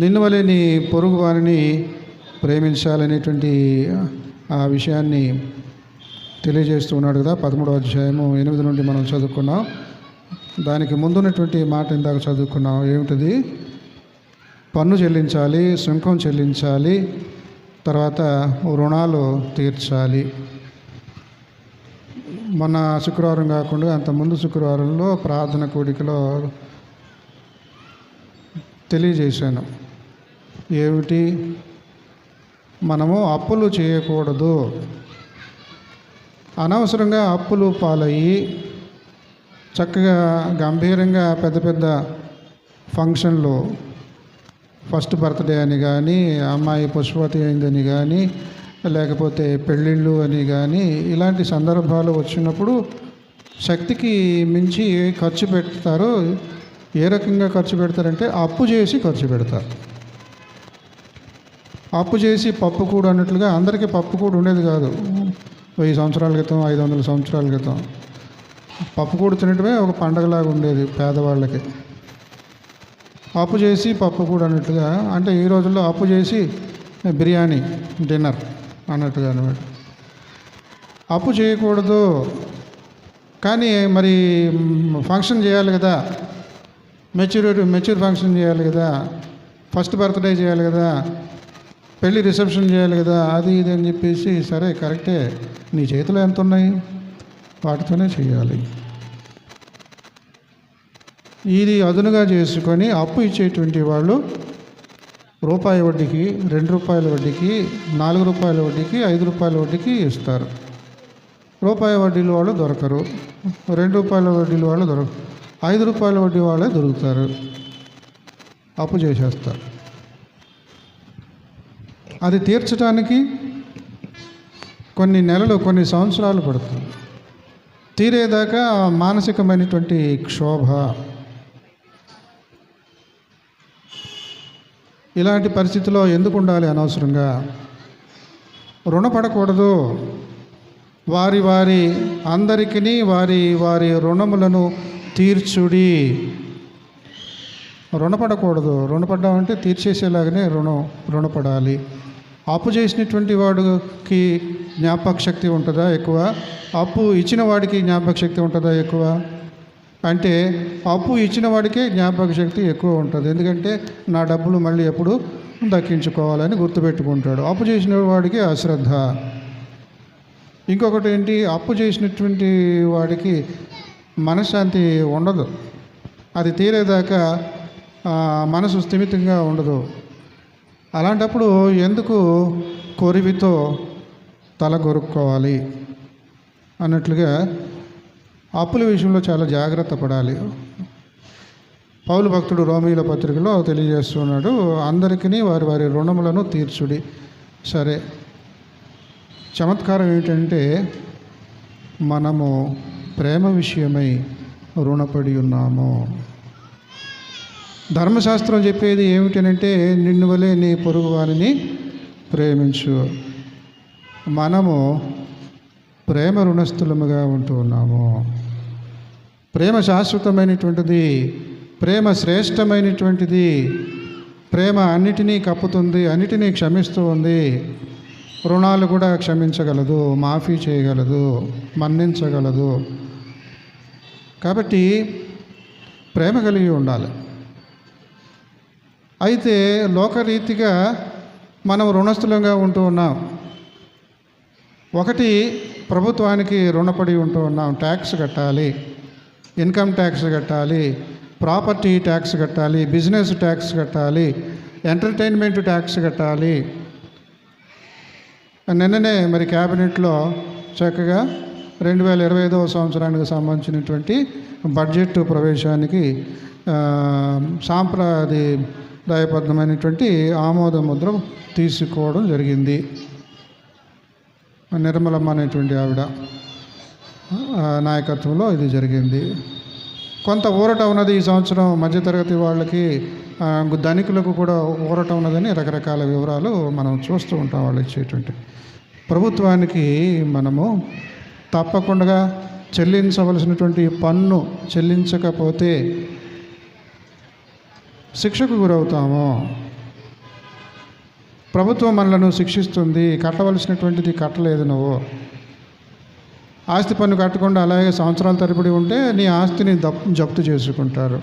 నిన్ను వలె నీ పొరుగు వారిని ప్రేమించాలనేటువంటి ఆ విషయాన్ని తెలియజేస్తూ ఉన్నాడు కదా. 13వ అధ్యాయము 8 నుండి మనం చదువుకున్నాం. దానికి ముందున్నటువంటి మాట ఇందాక చదువుకున్నాం. ఏమిటది? పన్ను చెల్లించాలి, సుంకం చెల్లించాలి, తర్వాత రుణాలు తీర్చాలి. మొన్న శుక్రవారం కాకుండా అంతకుముందు శుక్రవారంలో ప్రార్థన కూడికలో తెలియజేశాను. ఏమిటి? మనము అప్పులు చేయకూడదు. అనవసరంగా అప్పులు పాలయ్యి చక్కగా గంభీరంగా పెద్ద పెద్ద ఫంక్షన్లు, ఫస్ట్ బర్త్డే అని కానీ, అమ్మాయి పుష్పవతి అయిందని కానీ, లేకపోతే పెళ్ళిళ్ళు అని కానీ, ఇలాంటి సందర్భాలు వచ్చినప్పుడు శక్తికి మించి ఖర్చు పెడతారు. ఏ రకంగా ఖర్చు పెడతారంటే అప్పు చేసి ఖర్చు పెడతారు. అప్పు చేసి పప్పు కూడు అన్నట్లుగా. అందరికీ పప్పు కూడు ఉండేది కాదు. 1000 సంవత్సరాల క్రితం, 500 సంవత్సరాల క్రితం పప్పు కూడు తినటమే ఒక పండగలాగా ఉండేది పేదవాళ్ళకి. అప్పు చేసి పప్పు కూడు అన్నట్టుగా, అంటే ఈ రోజుల్లో అప్పు చేసి బిర్యానీ డిన్నర్ అన్నట్టుగా అనమాట. అప్పు చేయకూడదు. కానీ మరి ఫంక్షన్ చేయాలి కదా, మెచ్యూర్ ఫంక్షన్ చేయాలి కదా, ఫస్ట్ బర్త్డే చేయాలి కదా, పెళ్ళి రిసెప్షన్ చేయాలి కదా, అది ఇది అని చెప్పేసి, సరే కరెక్టే, నీ చేతిలో ఎంత ఉన్నాయి వాటితోనే చేయాలి. ఇది అదునుగా చేసుకొని అప్పు ఇచ్చేటువంటి వాళ్ళు రూపాయి వడ్డీకి, 2 రూపాయల వడ్డీకి, 4 రూపాయల వడ్డీకి, 5 రూపాయల వడ్డీకి ఇస్తారు. రూపాయి వడ్డీలు వాళ్ళు దొరకరు, 2 రూపాయల వడ్డీలు వాళ్ళు దొరకరు, 5 రూపాయల వడ్డీ వాళ్ళే దొరుకుతారు. అప్పు చేసేస్తారు. అది తీర్చడానికి కొన్ని నెలలు, కొన్ని సంవత్సరాలు పడుతుంది. తీరేదాకా మానసికమైనటువంటి క్షోభ. ఇలాంటి పరిస్థితిలో ఎందుకు ఉండాలి? అనవసరంగా రుణపడకూడదు. వారి అందరికీ వారి రుణములను తీర్చుడి. రుణపడకూడదు. రుణపడ్డామంటే తీర్చేసేలాగానే రుణపడాలి. అప్పు చేసినటువంటి వాడికి జ్ఞాపక శక్తి ఉంటుందా ఎక్కువ? అప్పు ఇచ్చిన వాడికి జ్ఞాపక శక్తి ఉంటుందా ఎక్కువ? అంటే అప్పు ఇచ్చిన వాడికే జ్ఞాపక శక్తి ఎక్కువ ఉంటుంది. ఎందుకంటే నా డబ్బులు మళ్ళీ ఎప్పుడు దక్కించుకోవాలని గుర్తుపెట్టుకుంటాడు. అప్పు చేసిన వాడికి అశ్రద్ధ. ఇంకొకటి ఏంటి? అప్పు చేసినటువంటి వాడికి మనశ్శాంతి ఉండదు. అది తీరేదాకా మనసు స్థిమితంగా ఉండదు. అలాంటప్పుడు ఎందుకు కొరివితో తల కొరుక్కోవాలి అన్నట్లుగా అప్పుల విషయంలో చాలా జాగ్రత్త పడాలి. పౌలు భక్తుడు రోమీయుల పత్రికలో తెలియజేస్తున్నాడు, అందరికీ వారి రుణములను తీర్చుడి. సరే, చమత్కారం ఏంటంటే మనము ప్రేమ విషయమై రుణపడి ఉన్నాము. ధర్మశాస్త్రం చెప్పేది ఏమిటనంటే, నిన్ను వలె నీ పొరుగు వారిని ప్రేమించు. మనము ప్రేమ రుణస్థులముగా ఉంటూ ఉన్నాము. ప్రేమ శాశ్వతమైనటువంటిది, ప్రేమ శ్రేష్టమైనటువంటిది. ప్రేమ అన్నిటినీ కప్పుతుంది, అన్నిటినీ క్షమిస్తూ ఉంది. రుణాలు కూడా క్షమించగలదు, మాఫీ చేయగలదు, మన్నించగలదు. కాబట్టి ప్రేమ కలిగి ఉండాలి. అయితే లోకరీతిగా మనం రుణస్థులంగా ఉంటూ ఉన్నాం. ఒకటి, ప్రభుత్వానికి రుణపడి ఉంటూ ఉన్నాం. ట్యాక్స్ కట్టాలి, ఇన్కమ్ ట్యాక్స్ కట్టాలి, ప్రాపర్టీ ట్యాక్స్ కట్టాలి, బిజినెస్ ట్యాక్స్ కట్టాలి, ఎంటర్టైన్మెంట్ ట్యాక్స్ కట్టాలి. నిన్ననే మరి క్యాబినెట్లో చక్కగా 2025వ సంవత్సరానికి సంబంధించినటువంటి బడ్జెట్ ప్రవేశానికి సాంప్రదాయబద్ధమైనటువంటి ఆమోద ముద్ర తీసుకోవడం జరిగింది. నిర్మలమ్మ అనేటువంటి ఆవిడ నాయకత్వంలో ఇది జరిగింది. కొంత ఊరట ఉన్నది ఈ సంవత్సరం మధ్యతరగతి వాళ్ళకి, ధనికులకు కూడా ఊరట ఉన్నదని రకరకాల వివరాలు మనం చూస్తూ ఉంటాం. వాళ్ళు ఇచ్చేటువంటి ప్రభుత్వానికి మనము తప్పకుండా చెల్లించవలసినటువంటి పన్ను చెల్లించకపోతే శిక్షకు గురవుతాము. ప్రభుత్వం మనలను శిక్షిస్తుంది. కట్టవలసినటువంటిది కట్టలేదు, నువ్వు ఆస్తి పన్ను కట్టకుండా అలాగే సంవత్సరాల తరబడి ఉంటే నీ ఆస్తిని జప్తు చేసుకుంటారు,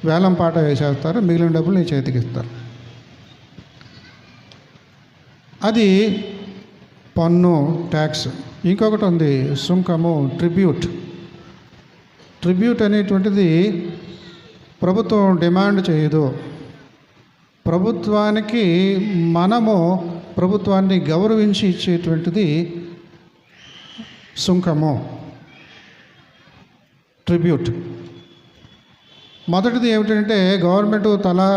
వేలం పాట వేసేస్తారు, మిగిలిన డబ్బులు నీ చేతికి ఇస్తారు. అది పన్ను, ట్యాక్స్. ఇంకొకటి ఉంది సుంకము, ట్రిబ్యూట్ అనేటువంటిది ప్రభుత్వం డిమాండ్ చేయదు. ప్రభుత్వానికి మనము ప్రభుత్వాన్ని గౌరవించి ఇచ్చేటువంటిది సుంకము, ట్రిబ్యూట్. మొదటిది ఏమిటంటే గవర్నమెంట్ తలా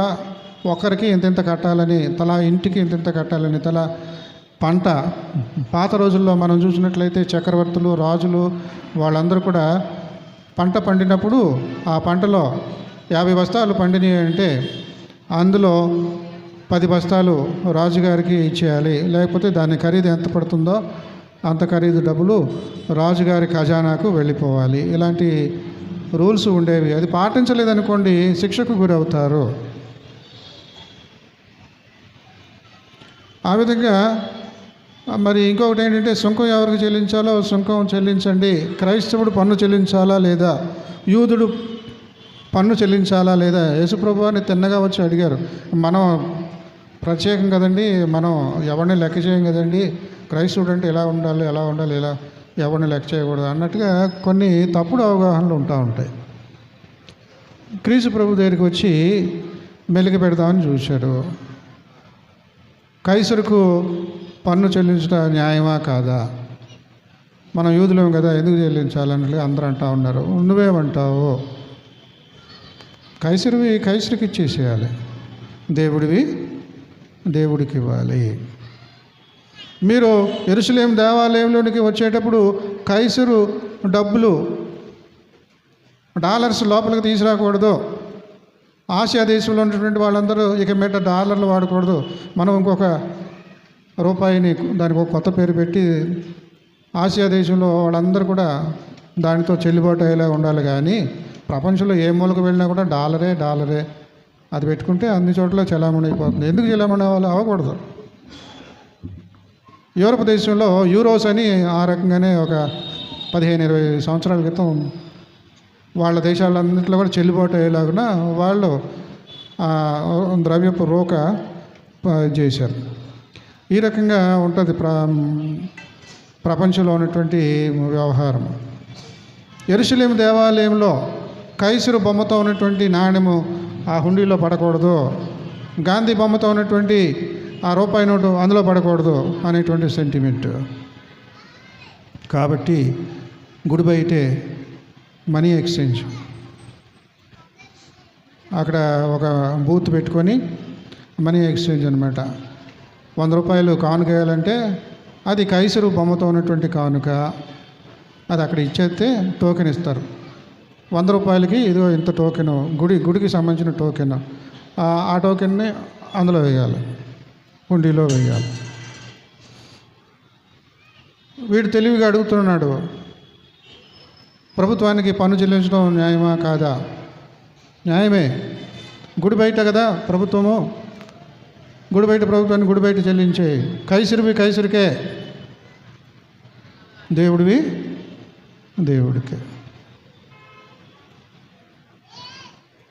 ఒకరికి ఇంత కట్టాలని, తలా ఇంటికి ఇంత కట్టాలని, తలా పంట. పాత రోజుల్లో మనం చూసినట్లయితే చక్రవర్తులు, రాజులు వాళ్ళందరూ కూడా పంట పండినప్పుడు ఆ పంటలో 50 బస్తాలు పండినాయి అంటే అందులో 10 బస్తాలు రాజుగారికి ఇచ్చేయాలి. లేకపోతే దాని ఖరీదు ఎంత పడుతుందో అంత ఖరీదు డబ్బులు రాజుగారి ఖజానాకు వెళ్ళిపోవాలి. ఇలాంటి రూల్స్ ఉండేవి. అది పాటించలేదనుకోండి శిక్షకు గురవుతారు. ఆ విధంగా మరి ఇంకొకటి ఏంటంటే సుంకం ఎవరికి చెల్లించాలో సుంకం చెల్లించండి. క్రైస్తవుడు పన్ను చెల్లించాలా లేదా, యూదుడు పన్ను చెల్లించాలా లేదా? యేసుప్రభువాన్ని తిన్నగా వచ్చి అడిగారు. మనం ప్రత్యేకం కదండి, మనం ఎవరిని లెక్క చేయం కదండి, క్రైస్తవుడు అంటే ఇలా ఉండాలి, ఎలా ఉండాలి, ఇలా ఎవరిని లెక్క చేయకూడదు అన్నట్టుగా కొన్ని తప్పుడు అవగాహనలు ఉంటాయి. క్రీస్తు ప్రభు దగ్గరికి వచ్చి మెలికి పెడదామని చూశాడు. కైసరుకు పన్ను చెల్లించడం న్యాయమా కాదా? మనం యూదులేం కదా, ఎందుకు చెల్లించాలన్నట్లు అందరూ అంటూ ఉన్నారు. నువ్వేమంటావు? కైసరివి కైసరికి ఇచ్చేసేయాలి, దేవుడివి దేవుడికి ఇవ్వాలి. మీరు యెరూషలేము దేవాలయంలోనికి వచ్చేటప్పుడు కైసరు డబ్బులు డాలర్స్ లోపలికి తీసుకురాకూడదు. ఆసియా దేశంలో ఉన్నటువంటి వాళ్ళందరూ ఇక మీట డాలర్లు వాడకూడదు. మనం ఇంకొక రూపాయిని దానికి ఒక కొత్త పేరు పెట్టి ఆసియా దేశంలో వాళ్ళందరూ కూడా దానితో చెల్లుబాటు అయ్యేలా ఉండాలి. కానీ ప్రపంచంలో ఏ మూలకు వెళ్ళినా కూడా డాలరే అది పెట్టుకుంటే అన్ని చోట్ల చలామణి అయిపోతుంది. ఎందుకు చలామణి అవ్వకూడదు? యూరోప్ దేశంలో యూరోస్ అని ఆ రకంగానే ఒక 15-20 సంవత్సరాల క్రితం వాళ్ళ దేశాలన్నింటిలో కూడా చెల్లుబాటు అయ్యేలాగున వాళ్ళు ద్రవ్యపు రోక చేశారు. ఈ రకంగా ఉంటుంది ప్రపంచంలో ఉన్నటువంటి వ్యవహారం. యెరూషలేము దేవాలయంలో కైసరు బొమ్మతో ఉన్నటువంటి నాణ్యము ఆ హుండీలో పడకూడదు, గాంధీ బొమ్మతో ఉన్నటువంటి ఆ రూపాయి నోటు అందులో పడకూడదు అనేటువంటి సెంటిమెంట్. కాబట్టి గుడి బయటే మనీ ఎక్స్చేంజ్, అక్కడ ఒక బూత్ పెట్టుకొని మనీ ఎక్స్చేంజ్ అనమాట. 100 రూపాయలు కానుక వేయాలంటే అది కైసరు బొమ్మతో ఉన్నటువంటి కానుక, అది అక్కడ ఇచ్చేస్తే టోకెన్ ఇస్తారు. 100 రూపాయలకి ఇదిగో ఇంత టోకెను, గుడికి సంబంధించిన టోకెన్, ఆ టోకెన్ని అందులో వేయాలి, హుండీలో వేయాలి. వీడు తెలివిగా అడుగుతున్నాడు, ప్రభుత్వానికి పన్ను చెల్లించడం న్యాయమా కాదా? న్యాయమే. గుడి బయట కదా ప్రభుత్వము, గుడి బయట ప్రభుత్వాన్ని గుడి బయట చెల్లించే. కైసరివి కైసరికే, దేవుడివి దేవుడికే.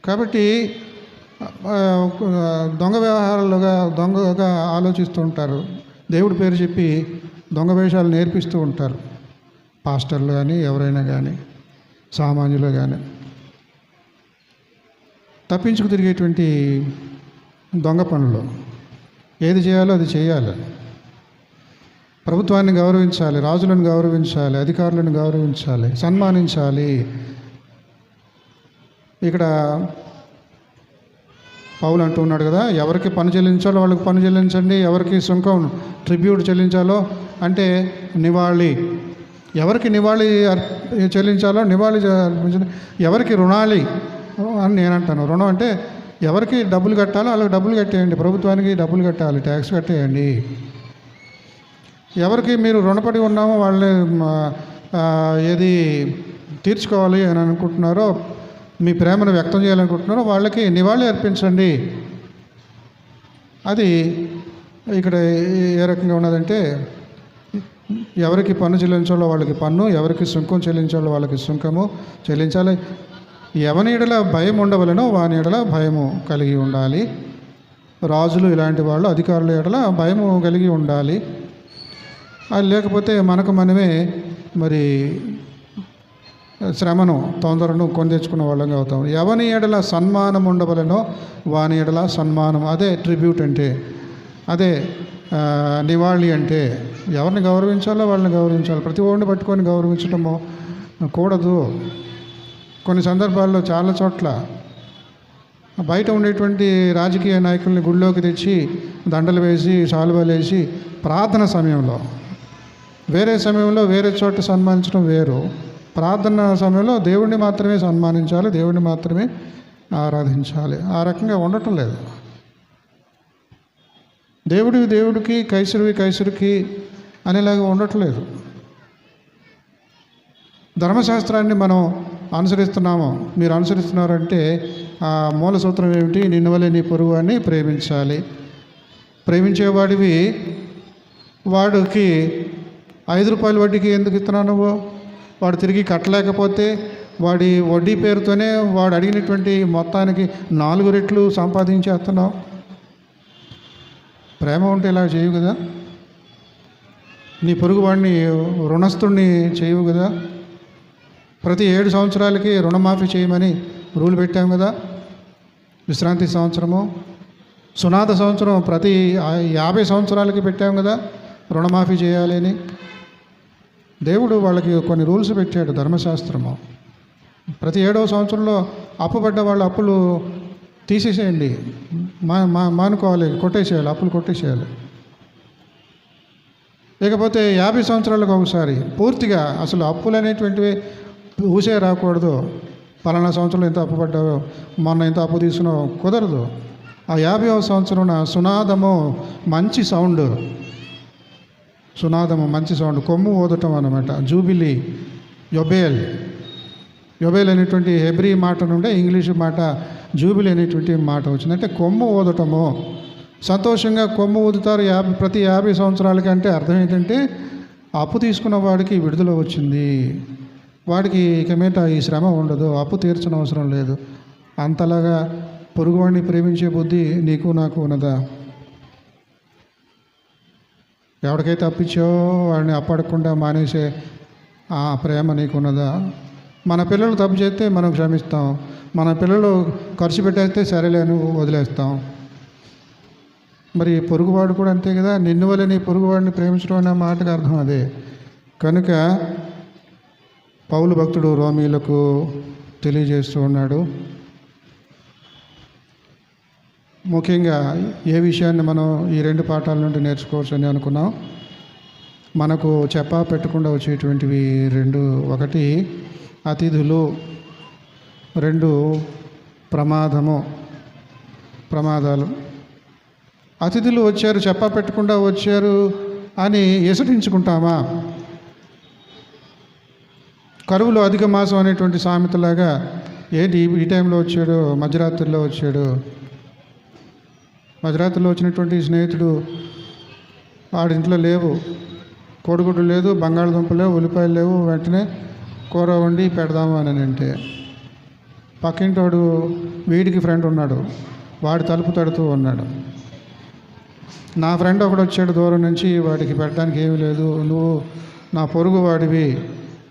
కాబట్టి దొంగ వ్యవహారాలుగా దొంగగా ఆలోచిస్తూ ఉంటారు. దేవుడి పేరు చెప్పి దొంగ వేషాలు నేర్పిస్తూ ఉంటారు పాస్టర్లు కానీ ఎవరైనా కానీ సామాన్యులు కానీ. తప్పించుకు తిరిగేటువంటి దొంగ పనులు ఏది చేయాలో అది చేయాలి. ప్రభుత్వాన్ని గౌరవించాలి, రాజులను గౌరవించాలి, అధికారులను గౌరవించాలి, సన్మానించాలి. ఇక్కడ పౌలు అంటూ ఉన్నాడు కదా, ఎవరికి పన్ను చెల్లించాలో వాళ్ళకి పన్ను చెల్లించండి, ఎవరికి సుంకం ట్రిబ్యూట్ చెల్లించాలో అంటే నివాళి, ఎవరికి నివాళి చెల్లించాలో నివాళి అర్పించండి, ఎవరికి రుణాలి అని నేను అంటాను. రుణం అంటే ఎవరికి డబ్బులు కట్టాలో వాళ్ళకి డబ్బులు కట్టేయండి, ప్రభుత్వానికి డబ్బులు కట్టాలి, ట్యాక్స్ కట్టేయండి. ఎవరికి మీరు రుణపడి ఉన్నామో వాళ్ళని ఏది తీర్చుకోవాలి అని అనుకుంటున్నారో, మీ ప్రేమను వ్యక్తం చేయాలనుకుంటున్నారో వాళ్ళకి నివాళి అర్పించండి. అది ఇక్కడ ఏ రకంగా ఉన్నదంటే, ఎవరికి పన్ను చెల్లించాలో వాళ్ళకి పన్ను, ఎవరికి సుంకం చెల్లించాలో వాళ్ళకి సుంకము చెల్లించాలి. ఎవని ఎడల భయం ఉండవలనో వాని ఎడల భయము కలిగి ఉండాలి. రాజులు ఇలాంటి వాళ్ళు, అధికారుల ఎడల భయము కలిగి ఉండాలి. అది లేకపోతే మనకు మనమే మరి శ్రమను తొందరను కొని తెచ్చుకున్న వాళ్ళంగా అవుతాం. ఎవని ఎడల సన్మానం ఉండవలనో వాని ఎడల సన్మానం, అదే ట్రిబ్యూట్ అంటే, అదే నివాళి అంటే. ఎవరిని గౌరవించాలో వాళ్ళని గౌరవించాలి. ప్రతి ఒక్కరిని పట్టుకొని గౌరవించడము కూడదు. కొన్ని సందర్భాల్లో చాలా చోట్ల బయట ఉండేటువంటి రాజకీయ నాయకుల్ని గుళ్ళోకి తెచ్చి దండలు వేసి శాలువాలు వేసి ప్రార్థన సమయంలో, వేరే సమయంలో వేరే చోట సన్మానించడం వేరు. ప్రార్థన సమయంలో దేవుడిని మాత్రమే సన్మానించాలి, దేవుడిని మాత్రమే ఆరాధించాలి. ఆ రకంగా ఉండటం లేదు. దేవుడివి దేవుడికి, కైసరువి కైసరుకి అనేలాగా ఉండట్లేదు. ధర్మశాస్త్రాన్ని మనం అనుసరిస్తున్నాము. మీరు అనుసరిస్తున్నారంటే ఆ మూల సూత్రం ఏమిటి? నిన్ను వలె నీ పొరుగు అని ప్రేమించాలి. ప్రేమించేవాడివి వాడికి 5 రూపాయల వడ్డీకి ఎందుకు ఇస్తున్నావు నువ్వు? వాడు తిరిగి కట్టలేకపోతే వాడి వడ్డీ పేరుతోనే వాడు అడిగినటువంటి మొత్తానికి 4 రెట్లు సంపాదించేస్తున్నావు. ప్రేమ ఉంటే ఇలా చేయవు కదా. నీ పొరుగు వాడిని రుణస్థుడిని చేయవు కదా. ప్రతి 7 సంవత్సరాలకి రుణమాఫీ చేయమని రూల్ పెట్టాం కదా. విశ్రాంతి సంవత్సరము, సునాద సంవత్సరం ప్రతి 50 సంవత్సరాలకి పెట్టాం కదా రుణమాఫీ చేయాలి అని. దేవుడు వాళ్ళకి కొన్ని రూల్స్ పెట్టాడు ధర్మశాస్త్రము. ప్రతి 7వ సంవత్సరంలో అప్పుపడ్డ వాళ్ళ అప్పులు తీసేసేయండి, మానుకోవాలి, కొట్టేసేయాలి, అప్పులు కొట్టేసేయాలి. లేకపోతే 50 సంవత్సరాలకు ఒకసారి పూర్తిగా అసలు అప్పులు అనేటువంటివి ఊసే రాకూడదు. పలానా సంవత్సరంలో ఎంత అప్పు పడ్డావో, మొన్న ఎంత అప్పు తీసుకున్నావు, కుదరదు. ఆ 50వ సంవత్సరం సునాదము, మంచి సౌండ్, సునాదము మంచి సౌండ్, కొమ్ము ఊదటం అన్నమాట. జూబిలీ, యొబేల్ అనేటువంటి హెబ్రీ మాట నుండే ఇంగ్లీషు మాట జూబిలీ అనేటువంటి మాట వచ్చింది. అంటే కొమ్ము ఊదటము, సంతోషంగా కొమ్ము ఊదుతారు ప్రతి 50 సంవత్సరాలకి. అంటే అర్థం ఏంటంటే అప్పు తీసుకున్న వాడికి విడుదల వచ్చింది, వాడికి ఇక మీద ఈ శ్రమ ఉండదు, అప్పు తీర్చిన అవసరం లేదు. అంతలాగా పొరుగువాడిని ప్రేమించే బుద్ధి నీకు నాకు ఉన్నదా? ఎవరికైతే అప్పిచ్చావో వాడిని అప్పడకుండా మానేసే ఆ ప్రేమ నీకున్నదా? మన పిల్లలు తప్పు చేస్తే మనం క్షమిస్తాం, మన పిల్లలు ఖర్చు పెట్టేస్తే సరేలేను వదిలేస్తాం. మరి పొరుగువాడు కూడా అంతే కదా. నిన్ను వల్ల నీ పొరుగువాడిని ప్రేమించడం అనే మాటకు అర్థం అదే. కనుక పౌలు భక్తుడు రోమీలకు తెలియజేస్తూ ఉన్నాడు. ముఖ్యంగా ఏ విషయాన్ని మనం ఈ 2 పాఠాల నుండి నేర్చుకోవచ్చు అని అనుకున్నాం. మనకు చెప్పా పెట్టకుండా వచ్చేటువంటివి 2: 1 అతిథులు, 2 ప్రమాదాలు. అతిథులు వచ్చారు, చెప్పా పెట్టకుండా వచ్చారు అని ఎసటించుకుంటామా? కరువులో అధిక మాసం అనేటువంటి సామెతలాగా ఏంటి ఈ టైంలో వచ్చాడు, మధ్యరాత్రిలో వచ్చాడు. మధ్యరాత్రిలో వచ్చినటువంటి స్నేహితుడు వాడింట్లో లేవు, కోడిగుడ్డు లేదు, బంగాళదుంప లేవు, ఉల్లిపాయలు లేవు, వెంటనే కూర వండి పెడదాము అని అంటే పక్కింటోడు వీడికి ఫ్రెండ్ ఉన్నాడు, వాడి తలుపు తడుతూ ఉన్నాడు. నా ఫ్రెండ్ ఒకడు వచ్చాడు దూరం నుంచి, వాడికి పెట్టడానికి ఏమీ లేదు, నువ్వు నా పొరుగు వాడివి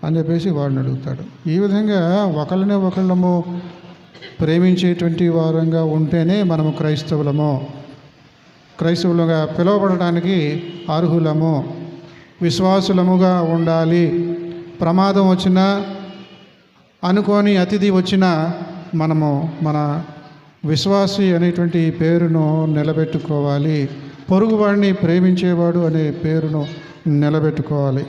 అని చెప్పేసి వాడిని అడుగుతాడు. ఈ విధంగా ఒకళ్ళము ప్రేమించేటువంటి వారంగా ఉంటేనే మనము క్రైస్తవులుగా పిలువబడడానికి అర్హులము. విశ్వాసులముగా ఉండాలి. ప్రమాదం వచ్చినా, అనుకోని అతిథి వచ్చినా మనము మన విశ్వాసి అనేటువంటి పేరును నిలబెట్టుకోవాలి. పొరుగువాడిని ప్రేమించేవాడు అనే పేరును నిలబెట్టుకోవాలి.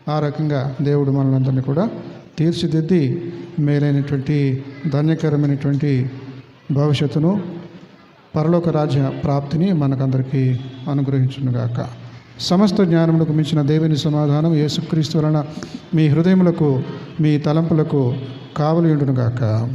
ఆ రకంగా దేవుడు మనలందరినీ కూడా తీర్చిదిద్ది మేలైనటువంటి ధన్యకరమైనటువంటి భవిష్యత్తును, పరలోక రాజ్య ప్రాప్తిని మనకందరికీ అనుగ్రహించునుగాక. సమస్త జ్ఞానములకు మించిన దేవుని సమాధానం యేసుక్రీస్తు వలన మీ హృదయములకు, మీ తలంపులకు కావలి ఉండునుగాక.